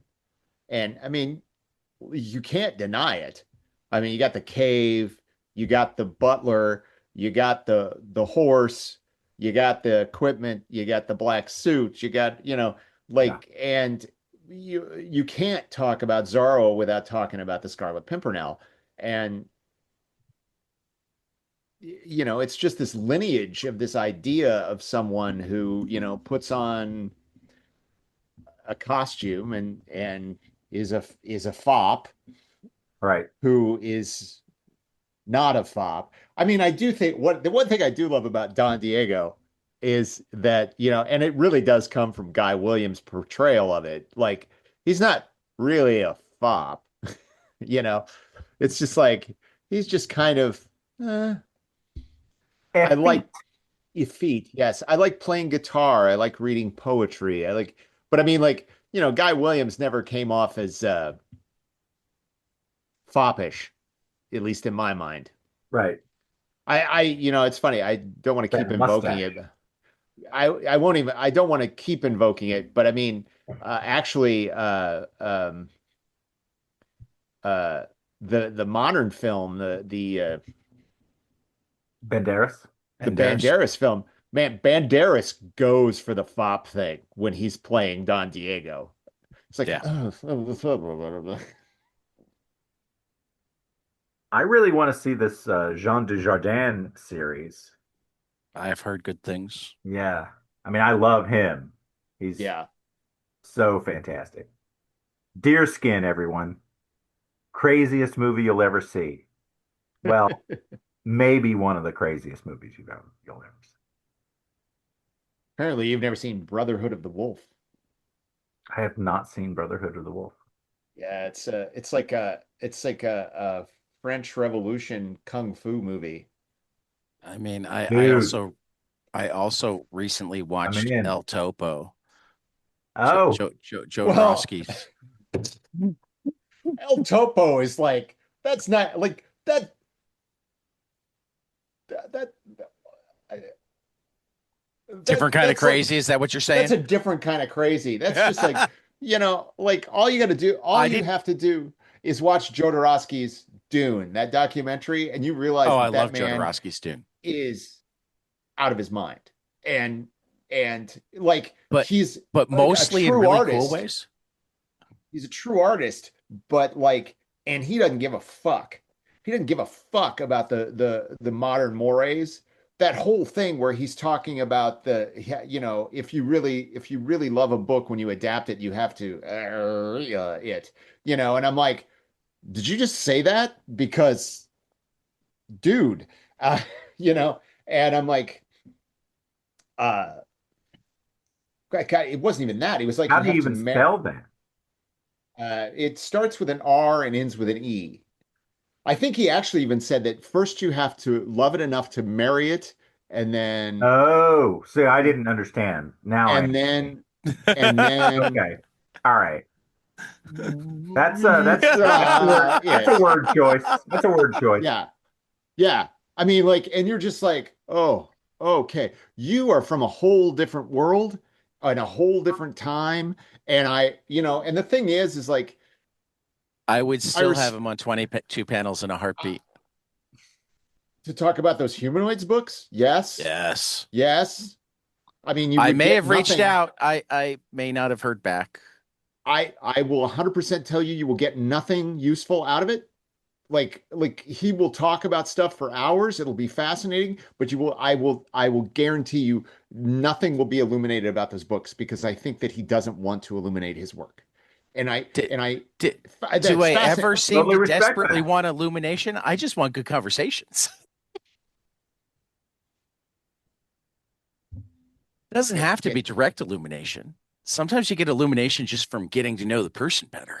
Speaker 2: And I mean, you can't deny it. I mean, you got the cave, you got the butler, you got the horse, you got the equipment, you got the black suit, you got,
Speaker 3: Yeah.
Speaker 2: and you can't talk about Zorro without talking about the Scarlet Pimpernel. And it's just this lineage of this idea of someone who, puts on a costume and is a fop
Speaker 3: Right.
Speaker 2: who is not a fop. I mean, I do think the one thing I do love about Don Diego is that, and it really does come from Guy Williams' portrayal of it. Like, he's not really a fop, you know. It's just like he's just kind of I like
Speaker 3: Effete.
Speaker 2: effete. Yes, I like playing guitar. I like reading poetry. But I mean, like, Guy Williams never came off as foppish, at least in my mind.
Speaker 3: Right.
Speaker 2: It's funny. I don't want to keep
Speaker 3: That
Speaker 2: invoking
Speaker 3: mustache.
Speaker 2: it. I won't even, I don't want to keep invoking it, but I mean, actually, uh, the modern film,
Speaker 3: Banderas.
Speaker 2: the
Speaker 1: And there's
Speaker 2: Banderas film, man, Banderas goes for the fop thing when he's playing Don Diego. It's like,
Speaker 1: yeah,
Speaker 3: I really want to see this Jean Dujardin series.
Speaker 1: I have heard good things.
Speaker 3: Yeah. I mean, I love him. He's
Speaker 2: yeah.
Speaker 3: so fantastic. Deerskin, everyone. Craziest movie you'll ever see. Well, maybe one of the craziest movies you'll ever see.
Speaker 2: Apparently, you've never seen Brotherhood of the Wolf.
Speaker 3: I have not seen Brotherhood of the Wolf.
Speaker 2: Yeah, it's like a French Revolution kung fu movie.
Speaker 1: I mean,
Speaker 3: Dude,
Speaker 1: I also recently
Speaker 3: I'm
Speaker 1: watched
Speaker 3: in.
Speaker 1: El Topo,
Speaker 3: Oh,
Speaker 2: Well,
Speaker 1: Jodorowsky's.
Speaker 2: El Topo is like that's not like that
Speaker 1: Different kind of
Speaker 2: that's like
Speaker 1: crazy. Is that what you're
Speaker 2: that's
Speaker 1: saying?
Speaker 2: a different kind of crazy. That's just like, like all you got to do, all
Speaker 1: I
Speaker 2: you
Speaker 1: did.
Speaker 2: have to do is watch Jodorowsky's Dune, that documentary, and you realize
Speaker 1: Oh, I
Speaker 2: that that
Speaker 1: love
Speaker 2: man
Speaker 1: Jodorowsky's tune.
Speaker 2: is out of his mind. And like
Speaker 1: But
Speaker 2: he's a
Speaker 1: mostly in
Speaker 2: true
Speaker 1: really cool
Speaker 2: artist.
Speaker 1: ways.
Speaker 2: He's a true artist, but like, and he doesn't give a fuck. He doesn't give a fuck about the modern mores. That whole thing where he's talking about if you really love a book, when you adapt it, you have to it, and I'm like, did you just say that? Because, dude, uh, you know, and I'm like, uh, it wasn't even that. He was like,
Speaker 3: how
Speaker 2: you
Speaker 3: do you
Speaker 2: have to
Speaker 3: even
Speaker 2: marry.
Speaker 3: spell that?
Speaker 2: It starts with an R and ends with an E. I think he actually even said that first you have to love it enough to marry it, and then
Speaker 3: Oh, see, I didn't understand. Now I
Speaker 2: and
Speaker 3: understand.
Speaker 2: then and then
Speaker 3: Okay. All right. That's a
Speaker 2: yes,
Speaker 3: word choice. That's a word choice.
Speaker 2: yeah, yeah. I mean, like, and you're just like, oh, okay, you are from a whole different world and a whole different time, and and the thing is like,
Speaker 1: I would
Speaker 2: I
Speaker 1: still have
Speaker 2: res
Speaker 1: him on 22 panels in a heartbeat.
Speaker 2: to talk about those humanoids books. Yes,
Speaker 1: Yes.
Speaker 2: yes. I mean, you
Speaker 1: I
Speaker 2: would
Speaker 1: may
Speaker 2: get
Speaker 1: have reached
Speaker 2: nothing.
Speaker 1: out. I may not have heard back.
Speaker 2: I will 100% tell you, you will get nothing useful out of it. Like he will talk about stuff for hours. It'll be fascinating, but I will guarantee you nothing will be illuminated about those books, because I think that he doesn't want to illuminate his work. And I
Speaker 1: Did,
Speaker 2: and I
Speaker 1: did do
Speaker 2: that's
Speaker 1: I
Speaker 2: fascinating.
Speaker 1: ever seem
Speaker 3: Totally
Speaker 1: to
Speaker 3: respect
Speaker 1: desperately
Speaker 3: that.
Speaker 1: want illumination? I just want good conversations. It doesn't have to be
Speaker 2: Get
Speaker 1: direct illumination. Sometimes you get illumination just from getting to know the person better.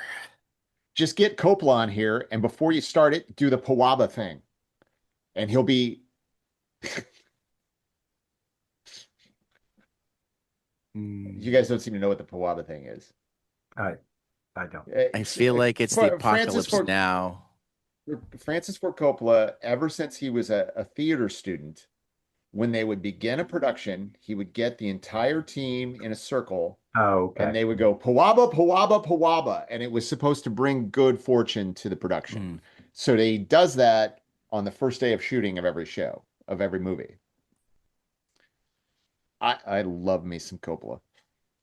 Speaker 2: Just get Coppola on here, and before you start it, do the Pawaba thing, and he'll be. You
Speaker 1: Mm.
Speaker 2: guys don't seem to know what the Pawaba thing is.
Speaker 3: I I don't.
Speaker 1: I feel like it's the
Speaker 2: Francis
Speaker 1: apocalypse
Speaker 2: Ford
Speaker 1: now.
Speaker 2: Francis Ford Coppola, ever since he was a theater student, when they would begin a production, he would get the entire team in a circle,
Speaker 3: Oh,
Speaker 2: and
Speaker 3: okay.
Speaker 2: they would go Pawaba, Pawaba, Pawaba, and it was supposed to bring good fortune to the production.
Speaker 1: Mm.
Speaker 2: So he does that on the first day of shooting of every show, of every movie. I love me some Coppola,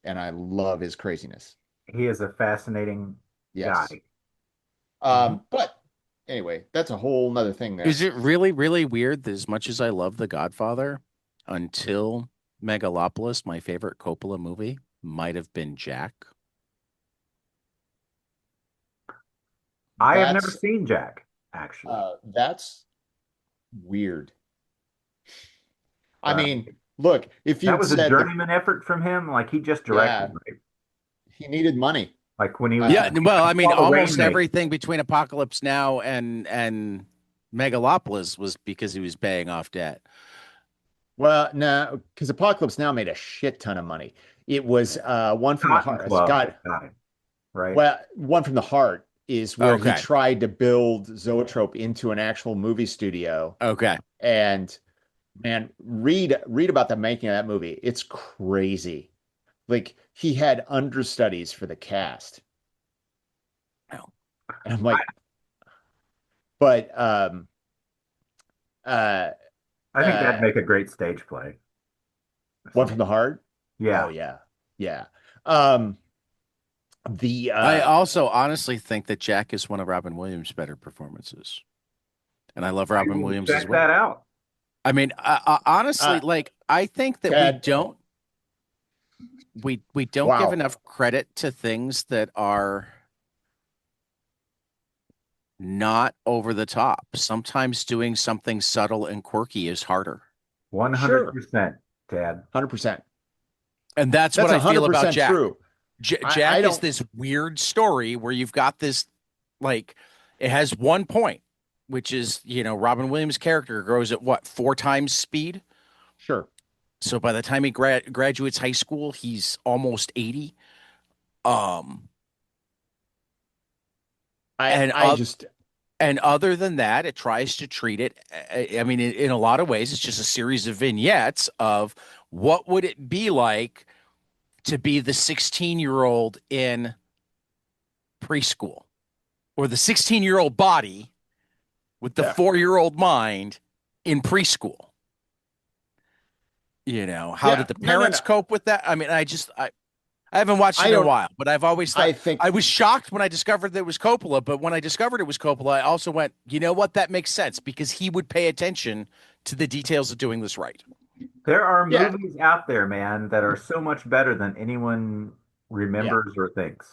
Speaker 2: and I love his craziness.
Speaker 3: He is a fascinating
Speaker 2: Yes.
Speaker 3: guy. Mhm.
Speaker 2: But anyway, that's a whole nother thing there.
Speaker 1: Is it really, really weird that as much as I love The Godfather, until Megalopolis, my favorite Coppola movie might have been Jack?
Speaker 3: I have never
Speaker 2: That's
Speaker 3: seen Jack, actually.
Speaker 2: that's weird. I
Speaker 3: Uh,
Speaker 2: mean, look, if
Speaker 3: that
Speaker 2: you'd
Speaker 3: was a
Speaker 2: said
Speaker 3: journeyman effort from him. Like he just directed,
Speaker 2: yeah,
Speaker 3: right?
Speaker 2: he needed money.
Speaker 3: Like when he was
Speaker 1: Yeah,
Speaker 2: Uh,
Speaker 1: well, I mean,
Speaker 3: all the
Speaker 1: almost
Speaker 3: Rainmaker.
Speaker 1: everything between Apocalypse Now and Megalopolis was because he was paying off debt.
Speaker 2: well, no, because Apocalypse Now made a shit ton of money. It was
Speaker 1: Yeah.
Speaker 2: one from the
Speaker 3: Cotton
Speaker 2: heart.
Speaker 3: Club
Speaker 2: God,
Speaker 3: got him, right?
Speaker 2: well, one from the heart. is where he
Speaker 1: Okay.
Speaker 2: tried to build Zoetrope into an actual movie studio.
Speaker 1: Okay.
Speaker 2: And man, read about the making of that movie. It's crazy. Like he had understudies for the cast.
Speaker 1: Oh.
Speaker 2: And I'm like, but uh
Speaker 3: I think that'd
Speaker 2: uh
Speaker 3: make a great stage play.
Speaker 2: One from the Heart. Oh
Speaker 3: Yeah.
Speaker 2: yeah. Yeah. Um the
Speaker 1: I also honestly think that Jack is one of Robin Williams' better performances, and I love
Speaker 3: I
Speaker 1: Robin
Speaker 3: will
Speaker 1: Williams as
Speaker 3: check
Speaker 1: well.
Speaker 3: that out.
Speaker 1: I mean, honestly,
Speaker 2: uh
Speaker 1: like I think that we
Speaker 2: Ted,
Speaker 1: don't we don't give
Speaker 2: wow.
Speaker 1: enough credit to things that are not over the top. Sometimes doing something subtle and quirky is harder.
Speaker 2: Sure.
Speaker 3: 100%, Tad.
Speaker 2: 100%.
Speaker 1: And that's what
Speaker 2: That's
Speaker 1: I feel about
Speaker 2: 100%
Speaker 1: Jack.
Speaker 2: true. I
Speaker 1: Jack is
Speaker 2: don't
Speaker 1: this weird story where you've got this, like, it has one point, which is, Robin Williams' character grows at what, 4 times speed?
Speaker 2: sure.
Speaker 1: So by the time he graduates high school, he's almost 80. Um,
Speaker 2: I
Speaker 1: and
Speaker 2: I
Speaker 1: uh,
Speaker 2: just
Speaker 1: and other than that, it tries to treat it. I mean, in a lot of ways, it's just a series of vignettes of what would it be like to be the 16-year-old in preschool, or the 16-year-old body with the
Speaker 2: yeah.
Speaker 1: 4-year-old mind in preschool. How
Speaker 2: Yeah.
Speaker 1: did the
Speaker 2: No, no,
Speaker 1: parents
Speaker 2: no.
Speaker 1: cope with that? I mean, I haven't watched
Speaker 2: I
Speaker 1: it in a
Speaker 2: don't
Speaker 1: while, but I've always
Speaker 2: I
Speaker 1: thought,
Speaker 2: think
Speaker 1: I was shocked when I discovered that it was Coppola. But when I discovered it was Coppola, I also went, you know what? That makes sense because he would pay attention to the details of doing this right.
Speaker 3: There are
Speaker 2: yeah.
Speaker 3: movies out there, man, that are so much better than anyone
Speaker 2: Yeah.
Speaker 3: remembers or thinks.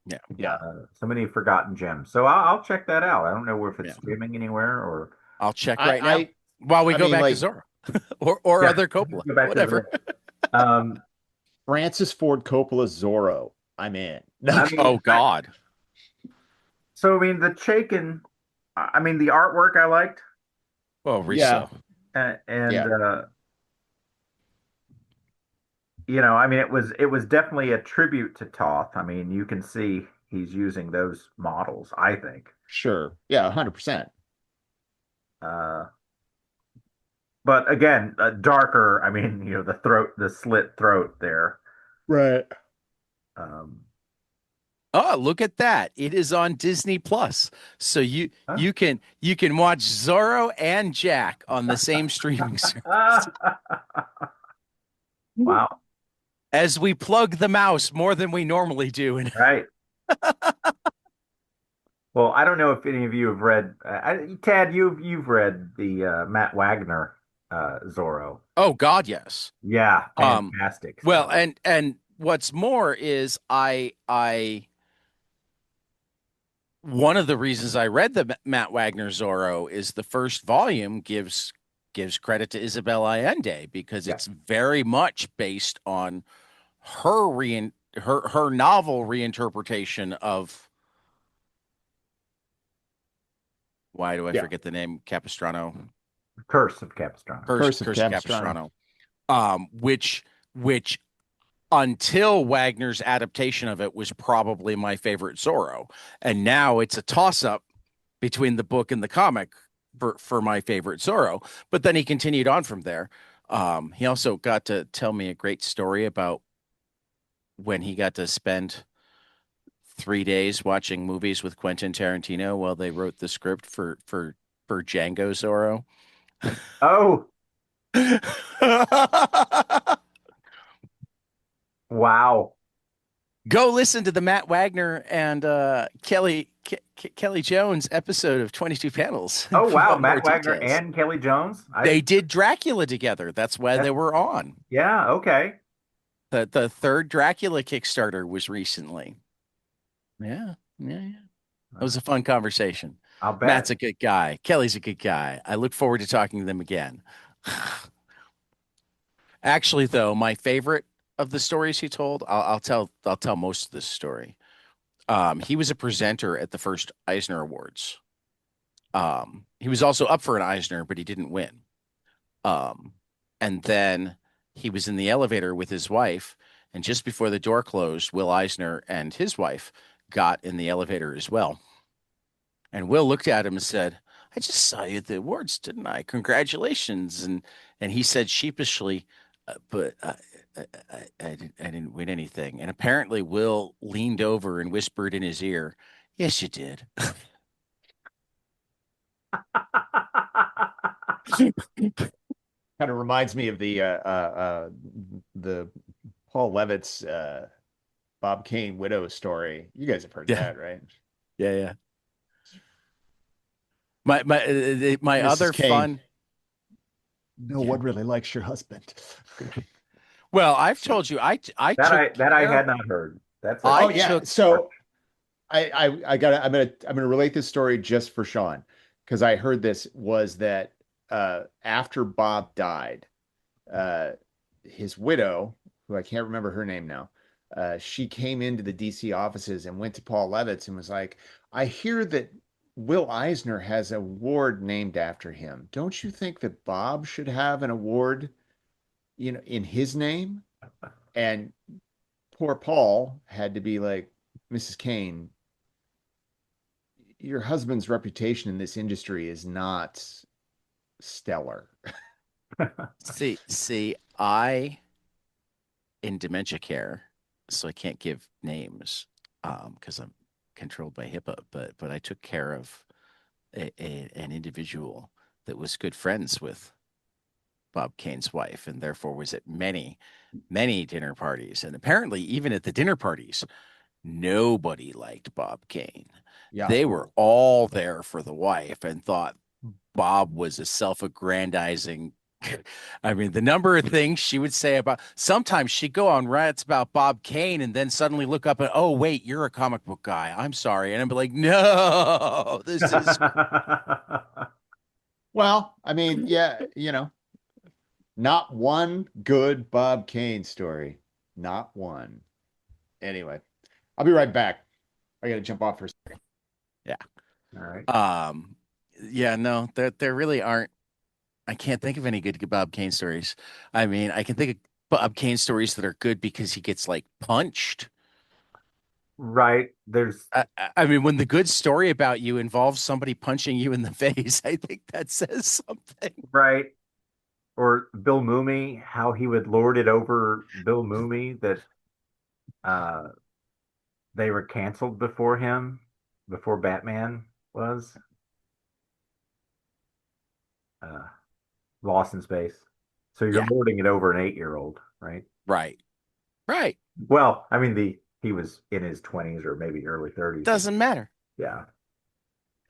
Speaker 1: Yeah.
Speaker 2: Yeah.
Speaker 3: So many forgotten gems. So I'll check that out. I don't know if it's
Speaker 1: Yeah.
Speaker 3: streaming anywhere or
Speaker 1: I'll check
Speaker 2: I
Speaker 1: right now
Speaker 2: I
Speaker 1: while we
Speaker 2: I
Speaker 1: go
Speaker 2: mean
Speaker 1: back to
Speaker 2: like
Speaker 1: Zorro or
Speaker 3: yeah.
Speaker 1: other Coppola,
Speaker 3: Go back to
Speaker 1: whatever.
Speaker 3: Zorro. Um,
Speaker 2: Francis Ford Coppola's Zorro. I'm in.
Speaker 3: I
Speaker 2: Okay.
Speaker 3: mean,
Speaker 1: Oh God.
Speaker 3: so I mean, the Chaikin. I mean, the artwork I liked,
Speaker 1: Oh,
Speaker 2: Yeah.
Speaker 1: Riso.
Speaker 3: and
Speaker 2: Yeah.
Speaker 3: I mean, it was definitely a tribute to Toth. I mean, you can see he's using those models, I think.
Speaker 2: Sure. Yeah, 100%.
Speaker 3: Uh, but again, darker. I mean, the throat, the slit throat there.
Speaker 2: Right.
Speaker 3: Um,
Speaker 1: Oh, look at that. It is on Disney Plus. So you
Speaker 3: huh?
Speaker 1: you can you can watch Zorro and Jack on the same streaming service.
Speaker 3: Wow.
Speaker 1: As we plug the mouse more than we normally do. And
Speaker 3: Right. Well, I don't know if any of you have read, Tad, you've read the Matt Wagner Zorro.
Speaker 1: oh God, yes.
Speaker 3: Yeah,
Speaker 1: Um,
Speaker 3: fantastic
Speaker 1: well,
Speaker 3: stuff.
Speaker 1: and what's more is I one of the reasons I read the Matt Wagner Zorro is the first volume gives credit to Isabel Allende because
Speaker 3: Yeah.
Speaker 1: it's very much based on her novel reinterpretation of, why do I
Speaker 2: Yeah.
Speaker 1: forget the name, Capistrano,
Speaker 3: Curse of Capistrano.
Speaker 2: Curse of
Speaker 1: Curse
Speaker 2: Capistrano.
Speaker 1: Capistrano, which until Wagner's adaptation of it was probably my favorite Zorro, and now it's a toss up between the book and the comic for my favorite Zorro. But then he continued on from there. He also got to tell me a great story about when he got to spend 3 days watching movies with Quentin Tarantino while they wrote the script for Django Zorro.
Speaker 3: Oh, wow.
Speaker 1: Go listen to the Matt Wagner and Kelly Jones episode of 22 Panels
Speaker 3: Oh,
Speaker 1: if you
Speaker 3: wow.
Speaker 1: want more
Speaker 3: Matt Wagner
Speaker 1: details.
Speaker 3: and Kelly Jones.
Speaker 1: They did Dracula together. That's why they
Speaker 3: That's,
Speaker 1: were on.
Speaker 3: yeah, okay.
Speaker 1: The third Dracula Kickstarter was recently. Yeah, yeah, yeah. It was a fun conversation.
Speaker 3: I'll
Speaker 1: Matt's
Speaker 3: bet.
Speaker 1: a good guy. Kelly's a good guy. I look forward to talking to them again. Actually, though, my favorite of the stories he told, I'll tell most of this story. He was a presenter at the first Eisner Awards. He was also up for an Eisner, but he didn't win. And then he was in the elevator with his wife, and just before the door closed, Will Eisner and his wife got in the elevator as well. And Will looked at him and said, I just saw you at the awards, didn't I? Congratulations. And he said sheepishly, but I didn't win anything. And apparently Will leaned over and whispered in his ear, yes, you did.
Speaker 2: Kind of reminds me of the Paul Levitt's Bob Kane widow story. You guys have heard
Speaker 1: Yeah,
Speaker 2: that, right?
Speaker 1: yeah, yeah. My
Speaker 2: Mrs.
Speaker 1: other
Speaker 2: Kane,
Speaker 1: fun.
Speaker 2: no
Speaker 1: Yeah.
Speaker 2: one really likes your husband.
Speaker 1: Well, I've told you I
Speaker 3: That
Speaker 1: took
Speaker 3: I
Speaker 1: care.
Speaker 3: had not heard. That's a
Speaker 1: I
Speaker 2: Oh yeah.
Speaker 1: took
Speaker 2: So I gotta I'm gonna relate this story just for Sean because I heard this was that after Bob died, uh his widow, who I can't remember her name now, she came into the DC offices and went to Paul Levitz and was like, I hear that Will Eisner has an award named after him. Don't you think that Bob should have an award, in his name? And poor Paul had to be like, Mrs. Kane, your husband's reputation in this industry is not stellar.
Speaker 1: see, I in dementia care, so I can't give names because I'm controlled by HIPAA, but I took care of an individual that was good friends with Bob Kane's wife, and therefore was at many dinner parties. And apparently, even at the dinner parties, nobody liked Bob Kane.
Speaker 2: Yeah.
Speaker 1: They were all there for the wife and thought Bob was a self-aggrandizing. I mean, the number of things she would say about sometimes she'd go on rants about Bob Kane and then suddenly look up and, oh, wait, you're a comic book guy. I'm sorry. And I'd be like, no, this is
Speaker 2: Well, I mean, yeah, not one good Bob Kane story. Not one. Anyway, I'll be right back. I got to jump off for a second.
Speaker 1: yeah.
Speaker 3: All right.
Speaker 1: Yeah, no, there really aren't. I can't think of any good Bob Kane stories. I mean, I can think of Bob Kane stories that are good because he gets like punched.
Speaker 3: Right. There's
Speaker 1: I mean, when the good story about you involves somebody punching you in the face, I think that says something.
Speaker 3: right. Or Bill Mooney, how he would lord it over Bill Mooney that uh they were canceled before him, before Batman was uh Lost in Space. So you're
Speaker 1: Yeah,
Speaker 3: lording it over an 8-year-old, right?
Speaker 1: right, right.
Speaker 3: Well, I mean the he was in his 20s or maybe early 30s.
Speaker 1: Doesn't matter.
Speaker 3: Yeah,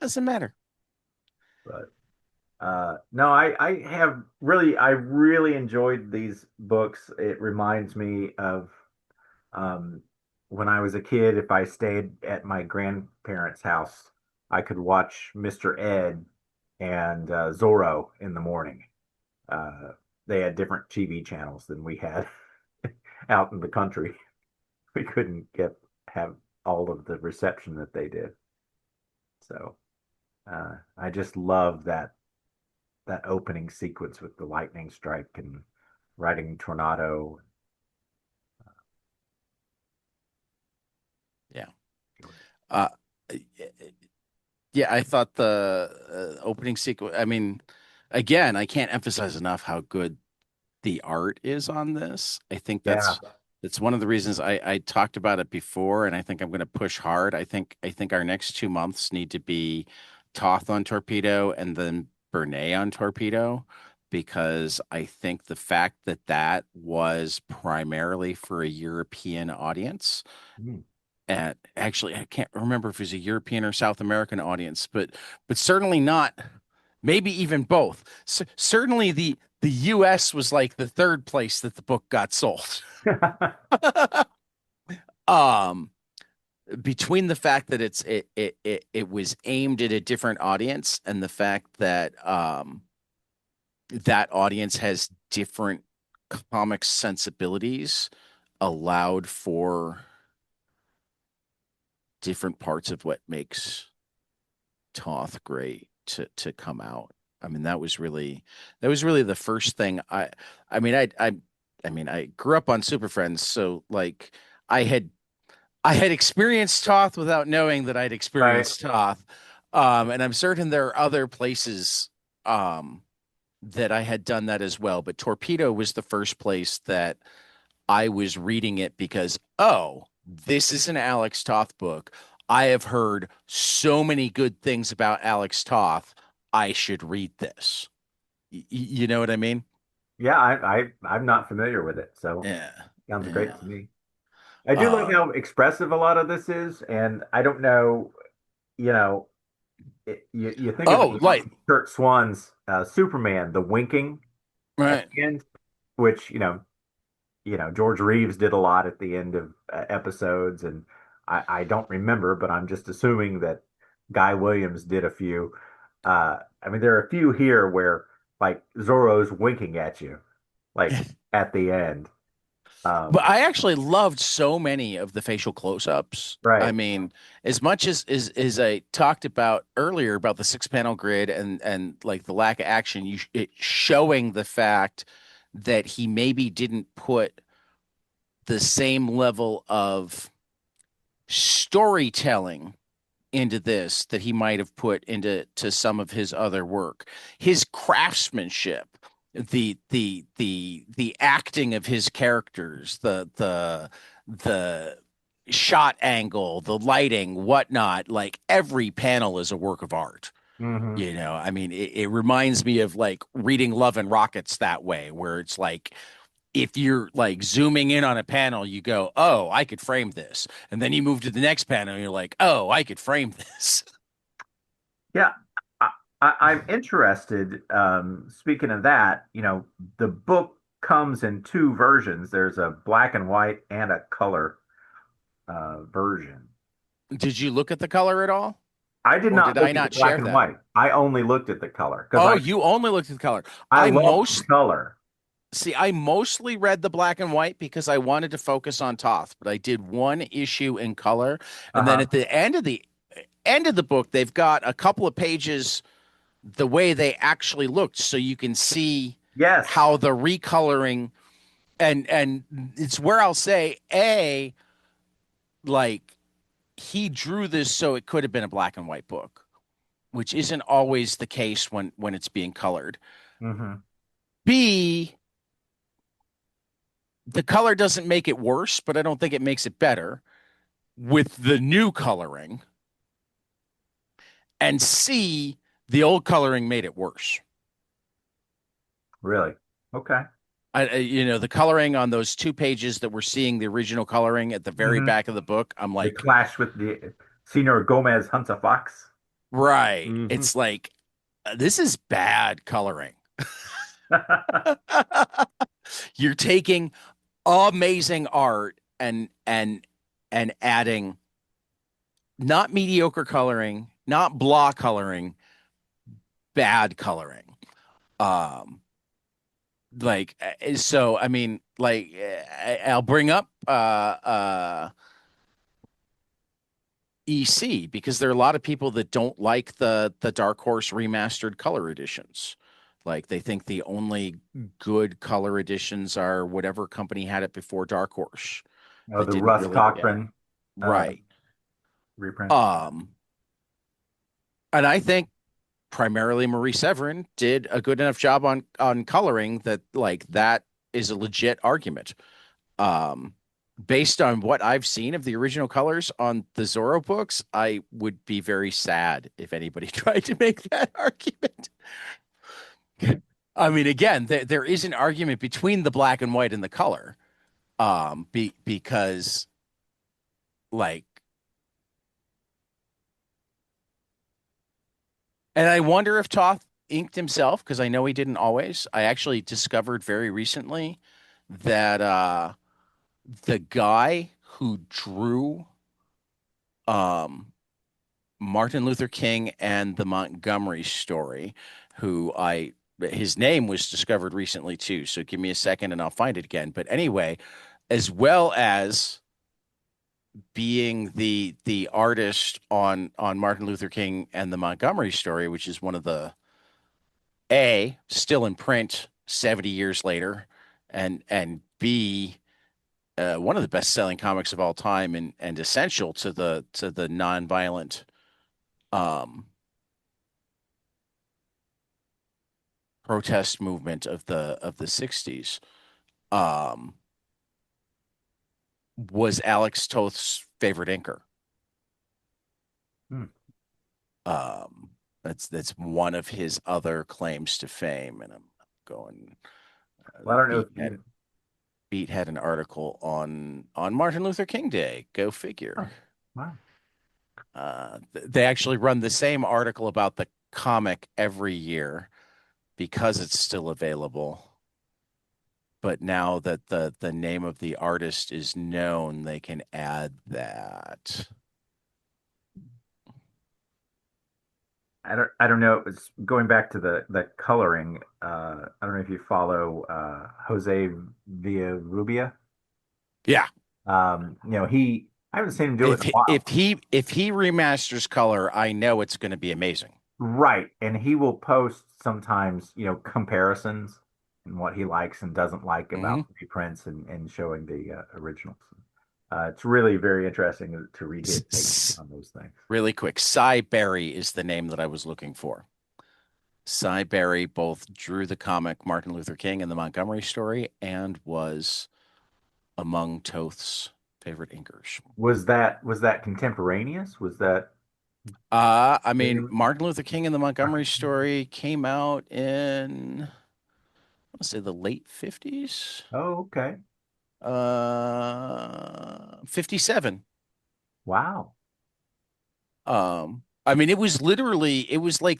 Speaker 1: Doesn't matter.
Speaker 3: but no, I really enjoyed these books. It reminds me of um, when I was a kid. If I stayed at my grandparents' house, I could watch Mr. Ed and Zorro in the morning. Uh, they had different TV channels than we had out in the country. We couldn't have all of the reception that they did. So I just love that opening sequence with the lightning strike and riding tornado.
Speaker 1: Yeah. Uh, yeah, I thought the opening sequence. I mean, again, I can't emphasize enough how good the art is on this. I think
Speaker 3: Yeah.
Speaker 1: that's one of the reasons I talked about it before, and I think I'm going to push hard. I think our next 2 months need to be Toth on Torpedo and then Bernay on Torpedo, because I think the fact that that was primarily for a European audience,
Speaker 3: Mm.
Speaker 1: and actually I can't remember if it was a European or South American audience, but certainly not, maybe even both. Certainly the US was like the third place that the book got sold. um Between the fact that it was aimed at a different audience and the fact that that audience has different comic sensibilities, allowed for different parts of what makes Toth great to come out. I mean, that was really the first thing I mean, I mean, I grew up on Super Friends, so like I had I had experienced Toth without knowing that I'd
Speaker 3: Right.
Speaker 1: experienced Toth. And I'm certain there are other places that I had done that as well. But Torpedo was the first place that I was reading it because, oh, this is an Alex Toth book. I have heard so many good things about Alex Toth. I should read this. You know what I mean?
Speaker 3: Yeah, I'm not familiar with it, so
Speaker 1: Yeah.
Speaker 3: sounds great
Speaker 1: Yeah.
Speaker 3: to me. I do like
Speaker 1: Uh,
Speaker 3: how expressive a lot of this is, and I don't know, you know, you think
Speaker 1: oh,
Speaker 3: about
Speaker 1: like,
Speaker 3: Kurt Swan's Superman, the winking at
Speaker 1: right.
Speaker 3: the end, which George Reeves did a lot at the end of episodes, and I don't remember, but I'm just assuming that Guy Williams did a few. I mean, there are a few here where like Zorro's winking at you, like at the end.
Speaker 1: But
Speaker 3: Um,
Speaker 1: I actually loved so many of the facial close-ups. I
Speaker 3: right.
Speaker 1: mean, as much as I talked about earlier about the six panel grid and like the lack of action, it showing the fact that he maybe didn't put the same level of storytelling into this that he might have put into some of his other work. His craftsmanship, the acting of his characters, the shot angle, the lighting, whatnot, like every panel is a work of art.
Speaker 3: Hmm.
Speaker 1: I mean, it reminds me of like reading Love and Rockets that way, where it's like if you're like zooming in on a panel, you go, "Oh, I could frame this," and then you move to the next panel, and you're like, "Oh, I could frame this."
Speaker 3: Yeah, I'm interested. Speaking of that, the book comes in two versions. There's a black and white and a color version.
Speaker 1: Did you look at the color at all,
Speaker 3: I did
Speaker 1: or
Speaker 3: not
Speaker 1: did I
Speaker 3: look at the
Speaker 1: not
Speaker 3: black
Speaker 1: share
Speaker 3: and
Speaker 1: that?
Speaker 3: white. I only looked at the color because
Speaker 1: Oh,
Speaker 3: I
Speaker 1: you only looked at the color.
Speaker 3: I
Speaker 1: I
Speaker 3: love the
Speaker 1: most
Speaker 3: color.
Speaker 1: See, I mostly read the black and white because I wanted to focus on Toth, but I did one issue in color, and then
Speaker 3: Uh-huh.
Speaker 1: at the end of the book, they've got a couple of pages the way they actually looked, so you can see
Speaker 3: Yes.
Speaker 1: how the recoloring and it's where I'll say like he drew this so it could have been a black and white book, which isn't always the case when it's being colored.
Speaker 3: Hmm.
Speaker 1: B, the color doesn't make it worse, but I don't think it makes it better with the new coloring. And C, the old coloring made it worse.
Speaker 3: Really? Okay.
Speaker 1: The coloring on those two pages that we're seeing the original coloring at the very
Speaker 3: Hmm.
Speaker 1: back of the book, I'm
Speaker 3: The
Speaker 1: like,
Speaker 3: clash with the Senor Gomez hunts a fox.
Speaker 1: right.
Speaker 2: Hmm.
Speaker 1: It's like, this is bad coloring. You're taking amazing art and adding not mediocre coloring, not blah coloring, bad coloring. Um, so I mean, I'll bring up EC because there are a lot of people that don't like the Dark Horse remastered color editions. Like they think the only good color editions are whatever company had it before Dark Horse
Speaker 3: Oh,
Speaker 1: that
Speaker 3: the
Speaker 1: didn't
Speaker 3: Russ
Speaker 1: really, yeah,
Speaker 3: Cochran uh,
Speaker 1: right.
Speaker 3: reprint.
Speaker 1: Um, and I think primarily Marie Severin did a good enough job on coloring that like that is a legit argument. Um, Based on what I've seen of the original colors on the Zorro books, I would be very sad if anybody tried to make that argument. I mean, again, there is an argument between the black and white and the color, because like, and I wonder if Toth inked himself because I know he didn't always. I actually discovered very recently that the guy who drew um Martin Luther King and the Montgomery story, who I his name was discovered recently too. So give me a second and I'll find it again. But anyway, as well as being the artist on Martin Luther King and the Montgomery story, which is one of the A still in print 70 years later, and B one of the best selling comics of all time and essential to the nonviolent um protest movement of the 60s, um, was Alex Toth's favorite inker.
Speaker 3: Hmm.
Speaker 1: Um, that's one of his other claims to fame, and I'm going.
Speaker 3: Well, I don't know if you.
Speaker 1: Beat had an article on Martin Luther King Day. Go figure.
Speaker 3: Oh, wow.
Speaker 1: They actually run the same article about the comic every year because it's still available. But now that the name of the artist is known, they can add that.
Speaker 3: I don't know. It was going back to the coloring. I don't know if you follow Jose Villarrubia.
Speaker 1: Yeah.
Speaker 3: I haven't seen him do it in a while.
Speaker 1: If he remasters color, I know it's going to be amazing.
Speaker 3: Right. And he will post sometimes, comparisons and what he likes and doesn't like
Speaker 1: Hmm.
Speaker 3: about reprints and showing the originals. It's really very interesting to read his take on those things.
Speaker 1: Really quick, Cy Berry is the name that I was looking for. Cy Berry both drew the comic Martin Luther King and the Montgomery Story and was among Toth's favorite inkers.
Speaker 3: Was that contemporaneous? Was that
Speaker 1: I mean, Martin Luther King and the Montgomery Story came out in, I want to say, the late 50s.
Speaker 3: Oh, okay.
Speaker 1: 57.
Speaker 3: Wow.
Speaker 1: I mean, it was like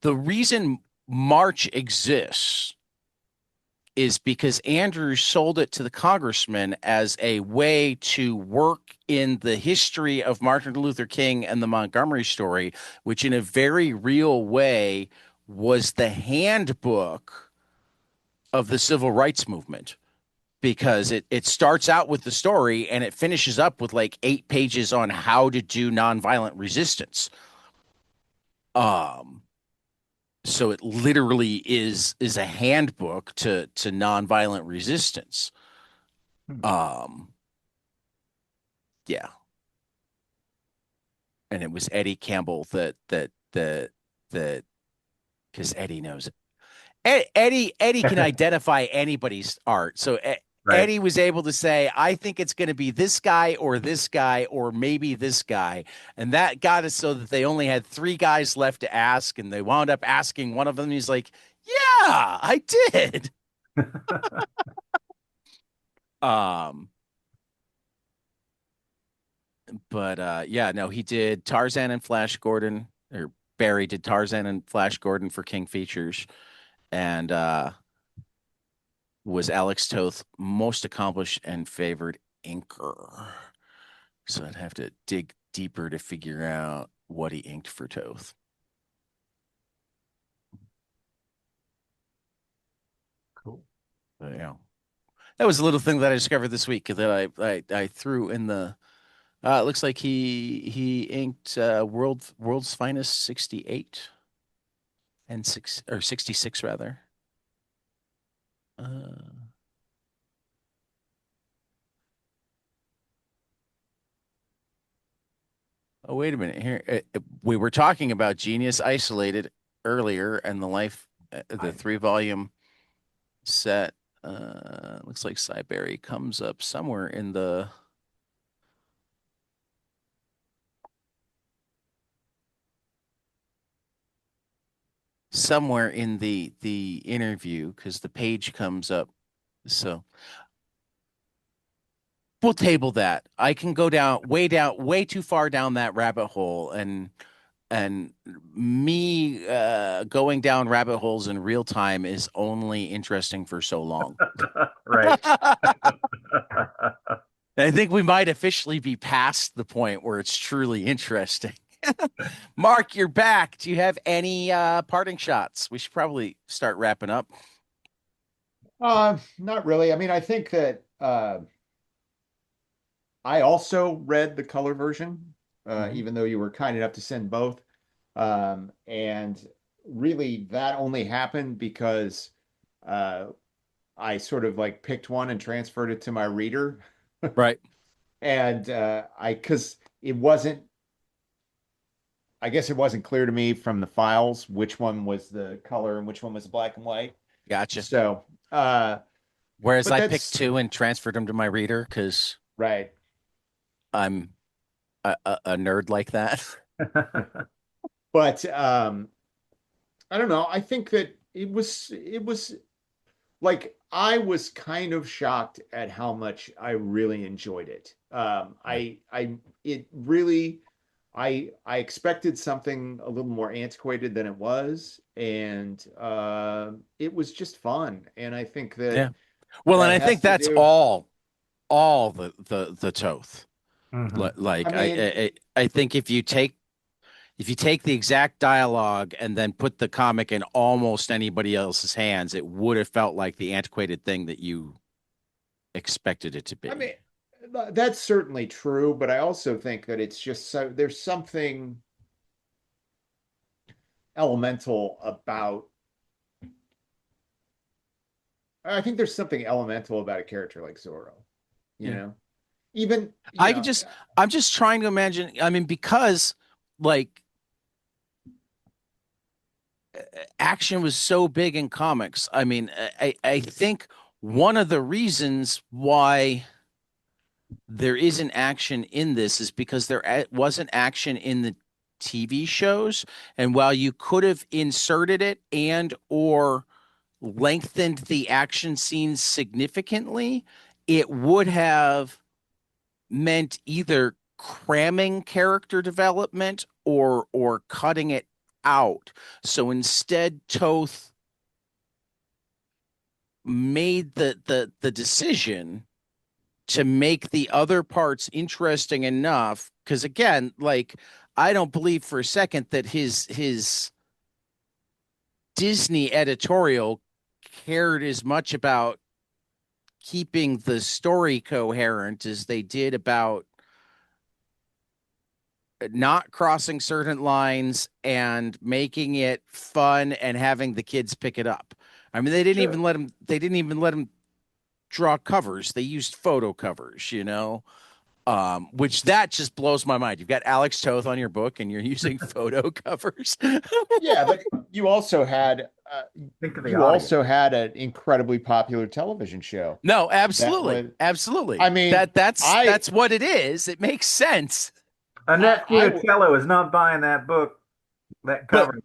Speaker 1: the reason March exists is because Andrews sold it to the congressman as a way to work in the history of Martin Luther King and the Montgomery Story, which in a very real way was the handbook of the civil rights movement. Because it starts out with the story and it finishes up with like 8 pages on how to do nonviolent resistance. Um, so it literally is a handbook to nonviolent resistance.
Speaker 3: Hmm.
Speaker 1: Um, yeah, and it was Eddie Campbell that because Eddie knows it. Eddie can identify anybody's art. So
Speaker 3: Right.
Speaker 1: Eddie was able to say, I think it's going to be this guy or maybe this guy. And that got us so that they only had three guys left to ask. And they wound up asking one of them. He's like, yeah, I did. Um, but yeah, no, he did Tarzan and Flash Gordon, or Barry did Tarzan and Flash Gordon for King Features, and was Alex Toth most accomplished and favored inker. So I'd have to dig deeper to figure out what he inked for Toth.
Speaker 3: Cool.
Speaker 1: But, yeah, that was a little thing that I discovered this week that I threw in the. It looks like he inked World's Finest 68 and 66 rather. Uh, oh, wait a minute here. We were talking about Genius Isolated earlier, and the 3 volume set. Looks like Cyberry comes up somewhere in the interview because the page comes up. So we'll table that. I can go down way too far down that rabbit hole, and me going down rabbit holes in real time is only interesting for so long.
Speaker 3: Right.
Speaker 1: I think we might officially be past the point where it's truly interesting. Mark, you're back. Do you have any parting shots? We should probably start wrapping up.
Speaker 2: Not really. I mean, I think that I also read the color version,
Speaker 1: Mhm.
Speaker 2: even though you were kind enough to send both. And really, that only happened because uh, I sort of like picked one and transferred it to my reader.
Speaker 1: Right.
Speaker 2: And because it wasn't I guess it wasn't clear to me from the files which one was the color and which one was the black and white.
Speaker 1: Gotcha.
Speaker 2: So,
Speaker 1: Whereas
Speaker 2: but
Speaker 1: I picked
Speaker 2: that's
Speaker 1: two and transferred them to my reader because
Speaker 2: right.
Speaker 1: I'm a nerd like that.
Speaker 2: But I don't know. I think that it was like I was kind of shocked at how much I really enjoyed it.
Speaker 1: Yeah.
Speaker 2: It really, I expected something a little more antiquated than it was, and it was just fun. And I think
Speaker 1: Yeah.
Speaker 2: that
Speaker 1: Well, and
Speaker 2: that
Speaker 1: I
Speaker 2: has
Speaker 1: think
Speaker 2: to
Speaker 1: that's
Speaker 2: do.
Speaker 1: all the Toth.
Speaker 3: Hmm.
Speaker 2: I
Speaker 1: Like
Speaker 2: mean,
Speaker 1: I think if you take the exact dialogue and then put the comic in almost anybody else's hands, it would have felt like the antiquated thing that you expected it to
Speaker 2: I mean,
Speaker 1: be.
Speaker 2: that's certainly true, but I also think that it's just so there's something elemental about I think there's something elemental about a character like Zorro, you
Speaker 1: Yeah.
Speaker 2: know? Even,
Speaker 1: I could just I'm just trying to imagine. I mean, because like action was so big in comics. I mean, I think one of the reasons why there isn't action in this is because wasn't action in the TV shows. And while you could have inserted it and or lengthened the action scenes significantly, it would have meant either cramming character development or cutting it out. So instead, Toth made the decision to make the other parts interesting enough because again, like I don't believe for a second that his Disney editorial cared as much about keeping the story coherent as they did about not crossing certain lines and making it fun and having the kids pick it up. I mean,
Speaker 2: sure.
Speaker 1: they didn't even let him draw covers. They used photo covers, which that just blows my mind. You've got Alex Toth on your book and you're using photo covers.
Speaker 2: Yeah, but
Speaker 3: Think of the
Speaker 2: you
Speaker 3: audience.
Speaker 2: also had an incredibly popular television show
Speaker 1: No,
Speaker 2: that
Speaker 1: absolutely.
Speaker 2: was
Speaker 1: Absolutely.
Speaker 2: I mean,
Speaker 1: That's what it is. It makes sense.
Speaker 3: Annette
Speaker 2: I
Speaker 3: Funicello is not buying that book, that
Speaker 1: But
Speaker 3: cover.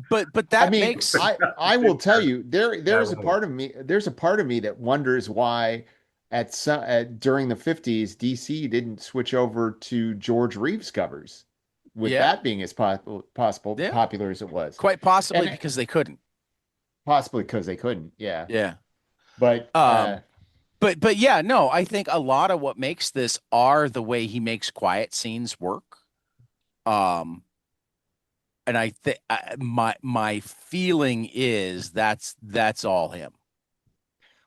Speaker 1: but
Speaker 2: I
Speaker 1: that
Speaker 2: mean,
Speaker 1: makes
Speaker 2: I will tell you
Speaker 3: I
Speaker 2: there's a
Speaker 3: will.
Speaker 2: part of me that wonders why during the 50s DC didn't switch over to George Reeves covers with
Speaker 1: yeah,
Speaker 2: that being as possible
Speaker 1: yeah,
Speaker 2: popular as it was.
Speaker 1: quite possibly
Speaker 2: And
Speaker 1: because they couldn't.
Speaker 2: possibly because they couldn't. Yeah.
Speaker 1: Yeah.
Speaker 2: But
Speaker 1: Um but yeah, no, I think a lot of what makes this are the way he makes quiet scenes work. Um and I think my feeling is that's all him.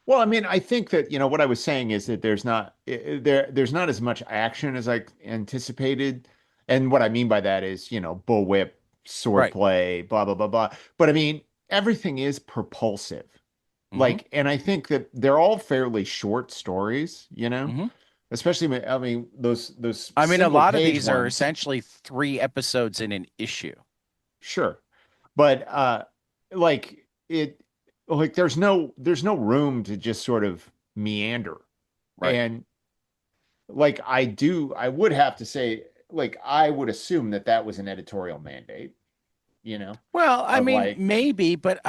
Speaker 2: well, I mean, I think that, what I was saying is that there's not as much action as I anticipated. And what I mean by that is, bullwhip,
Speaker 1: Right.
Speaker 2: swordplay, blah, blah, blah, blah. But I mean, everything is propulsive.
Speaker 1: Mm-hmm.
Speaker 2: And I think that they're all fairly short stories,
Speaker 1: Mm-hmm.
Speaker 2: especially, I mean, those
Speaker 1: I mean, a
Speaker 2: single
Speaker 1: lot of
Speaker 2: page
Speaker 1: these are
Speaker 2: ones,
Speaker 1: essentially 3 episodes in an issue.
Speaker 2: sure. But like it, like there's no room to just sort of meander.
Speaker 1: Right.
Speaker 2: And like I would have to say, like I would assume that that was an editorial mandate, you know,
Speaker 1: Well, I
Speaker 2: of
Speaker 1: mean,
Speaker 2: like,
Speaker 1: maybe, but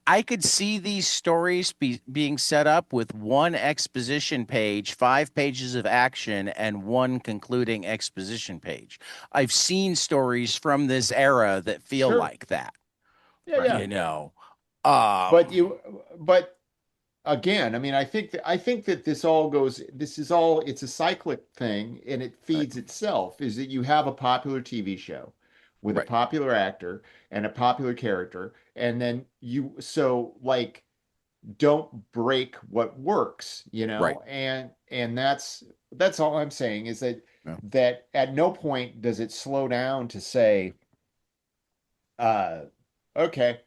Speaker 1: I could see these stories being set up with one exposition page, 5 pages of action, and one concluding exposition page. I've seen stories from this era that feel
Speaker 2: sure,
Speaker 1: like that,
Speaker 2: yeah,
Speaker 3: Right.
Speaker 2: yeah.
Speaker 1: you know.
Speaker 2: But
Speaker 1: Um,
Speaker 2: but again, I mean, I think that this is all, it's a cyclic thing and it
Speaker 1: right,
Speaker 2: feeds itself, is that you have a popular TV show with a
Speaker 1: right,
Speaker 2: popular actor and a popular character, and then so like don't break what works,
Speaker 1: right.
Speaker 2: and that's all I'm saying, is that
Speaker 1: Yeah.
Speaker 2: at no point does it slow down to say, uh, okay,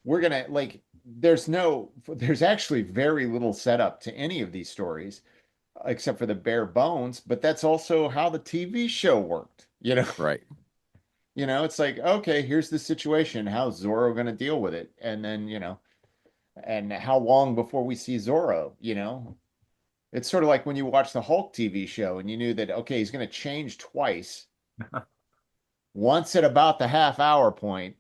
Speaker 2: we're gonna like there's actually very little setup to any of these stories except for the bare bones, but that's also how the TV show worked.
Speaker 1: Right.
Speaker 2: It's like, okay, here's the situation. How's Zorro going to deal with it? And then, and how long before we see Zorro, It's sort of like when you watch the Hulk TV show and you knew that, okay, he's going to change twice, once at about the half hour point,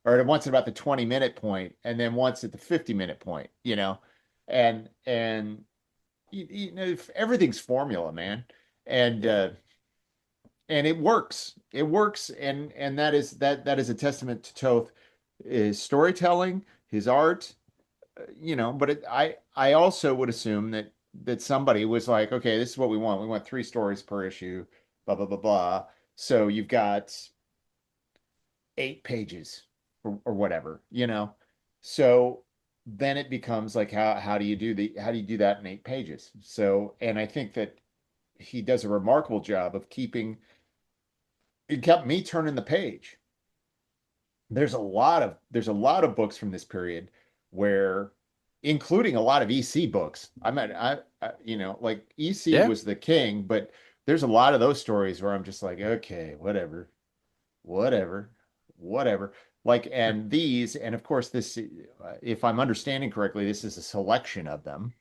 Speaker 2: or once at about the 20-minute point, and then once at the 50-minute point, and everything's formula, man. And
Speaker 1: Yeah.
Speaker 2: and it works. It works, and that is a testament to Toth, his storytelling, his art, but I also would assume that somebody was like, okay, this is what we want. We want 3 stories per issue, blah blah blah blah. So you've got 8 pages or whatever, So then it becomes like, how do you do that in 8 pages? So, and I think that he does a remarkable job of it kept me turning the page. There's a lot of books from this period where, including a lot of EC books. Like EC
Speaker 1: Yeah.
Speaker 2: was the king, but there's a lot of those stories where I'm just like, okay, whatever, whatever, whatever. Like, and of course, if I'm understanding correctly, this is a selection of them.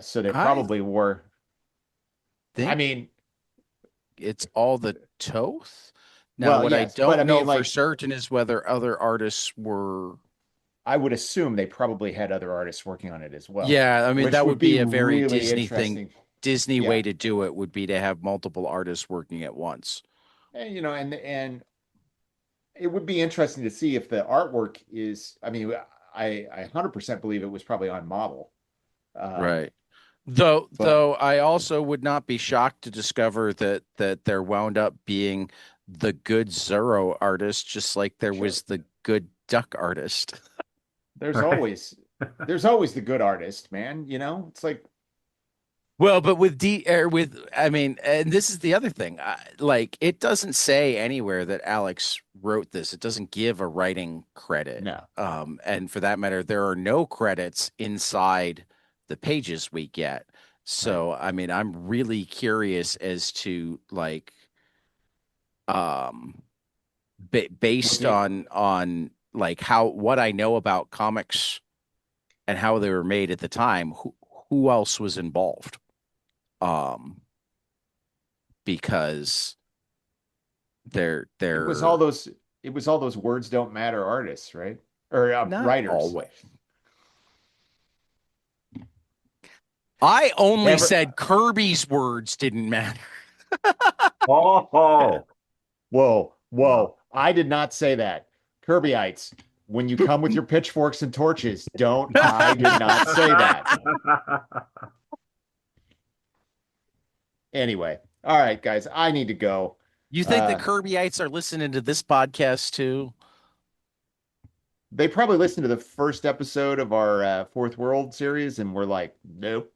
Speaker 2: So there
Speaker 1: I
Speaker 2: probably were, I
Speaker 1: think
Speaker 2: mean,
Speaker 1: it's all the Toth. Now,
Speaker 2: well,
Speaker 1: what I
Speaker 2: yes, but I
Speaker 1: don't know
Speaker 2: mean,
Speaker 1: for
Speaker 2: like,
Speaker 1: certain is whether other artists were.
Speaker 2: I would assume they probably had other artists working on it as well,
Speaker 1: Yeah, I mean,
Speaker 2: which
Speaker 1: that
Speaker 2: would
Speaker 1: would
Speaker 2: be
Speaker 1: be a very
Speaker 2: really
Speaker 1: Disney thing.
Speaker 2: interesting.
Speaker 1: Disney way
Speaker 2: Yeah.
Speaker 1: to do it would be to have multiple artists working at once.
Speaker 2: And it would be interesting to see if the artwork is, I mean, I 100% believe it was probably on model. Um,
Speaker 1: Right. Though,
Speaker 2: but
Speaker 1: though I also would not be shocked to discover that there wound up being the good Zorro artist, just like there
Speaker 2: sure,
Speaker 1: was the good duck artist.
Speaker 2: there's
Speaker 3: Right.
Speaker 2: always there's always the good artist, man. It's like,
Speaker 1: Well, but I mean, and this is the other thing. Like, it doesn't say anywhere that Alex wrote this. It doesn't give a writing credit.
Speaker 2: no,
Speaker 1: And for that matter, there are no credits inside the pages we get.
Speaker 2: right.
Speaker 1: So, I mean, I'm really curious as to like, um,
Speaker 2: What
Speaker 1: based
Speaker 2: the
Speaker 1: on like how what I know about comics and how they were made at the time, who else was involved? Um, because
Speaker 2: it was all
Speaker 1: they're
Speaker 2: those it was all those words don't matter artists, right? Or
Speaker 1: not
Speaker 2: writers.
Speaker 1: always. I only
Speaker 2: Never.
Speaker 1: said Kirby's words didn't matter.
Speaker 3: Oh, oh.
Speaker 2: Whoa,
Speaker 3: Wow.
Speaker 2: whoa. I did not say that. Kirbyites, when you come with your pitchforks and torches, don't. I did not say that. Anyway, all right, guys, I need to go.
Speaker 1: You think the
Speaker 2: Uh,
Speaker 1: Kirbyites are listening to this podcast too?
Speaker 2: they probably listened to the first episode of our Fourth World series, and we're like, nope.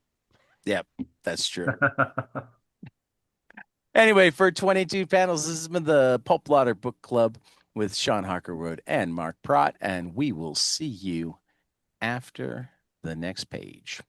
Speaker 1: Yep, that's true. Anyway, for 22 panels, this has been the Pulp Blotter Book Club with Sean Harklerode and Mark Pratt, and we will see you after the next page.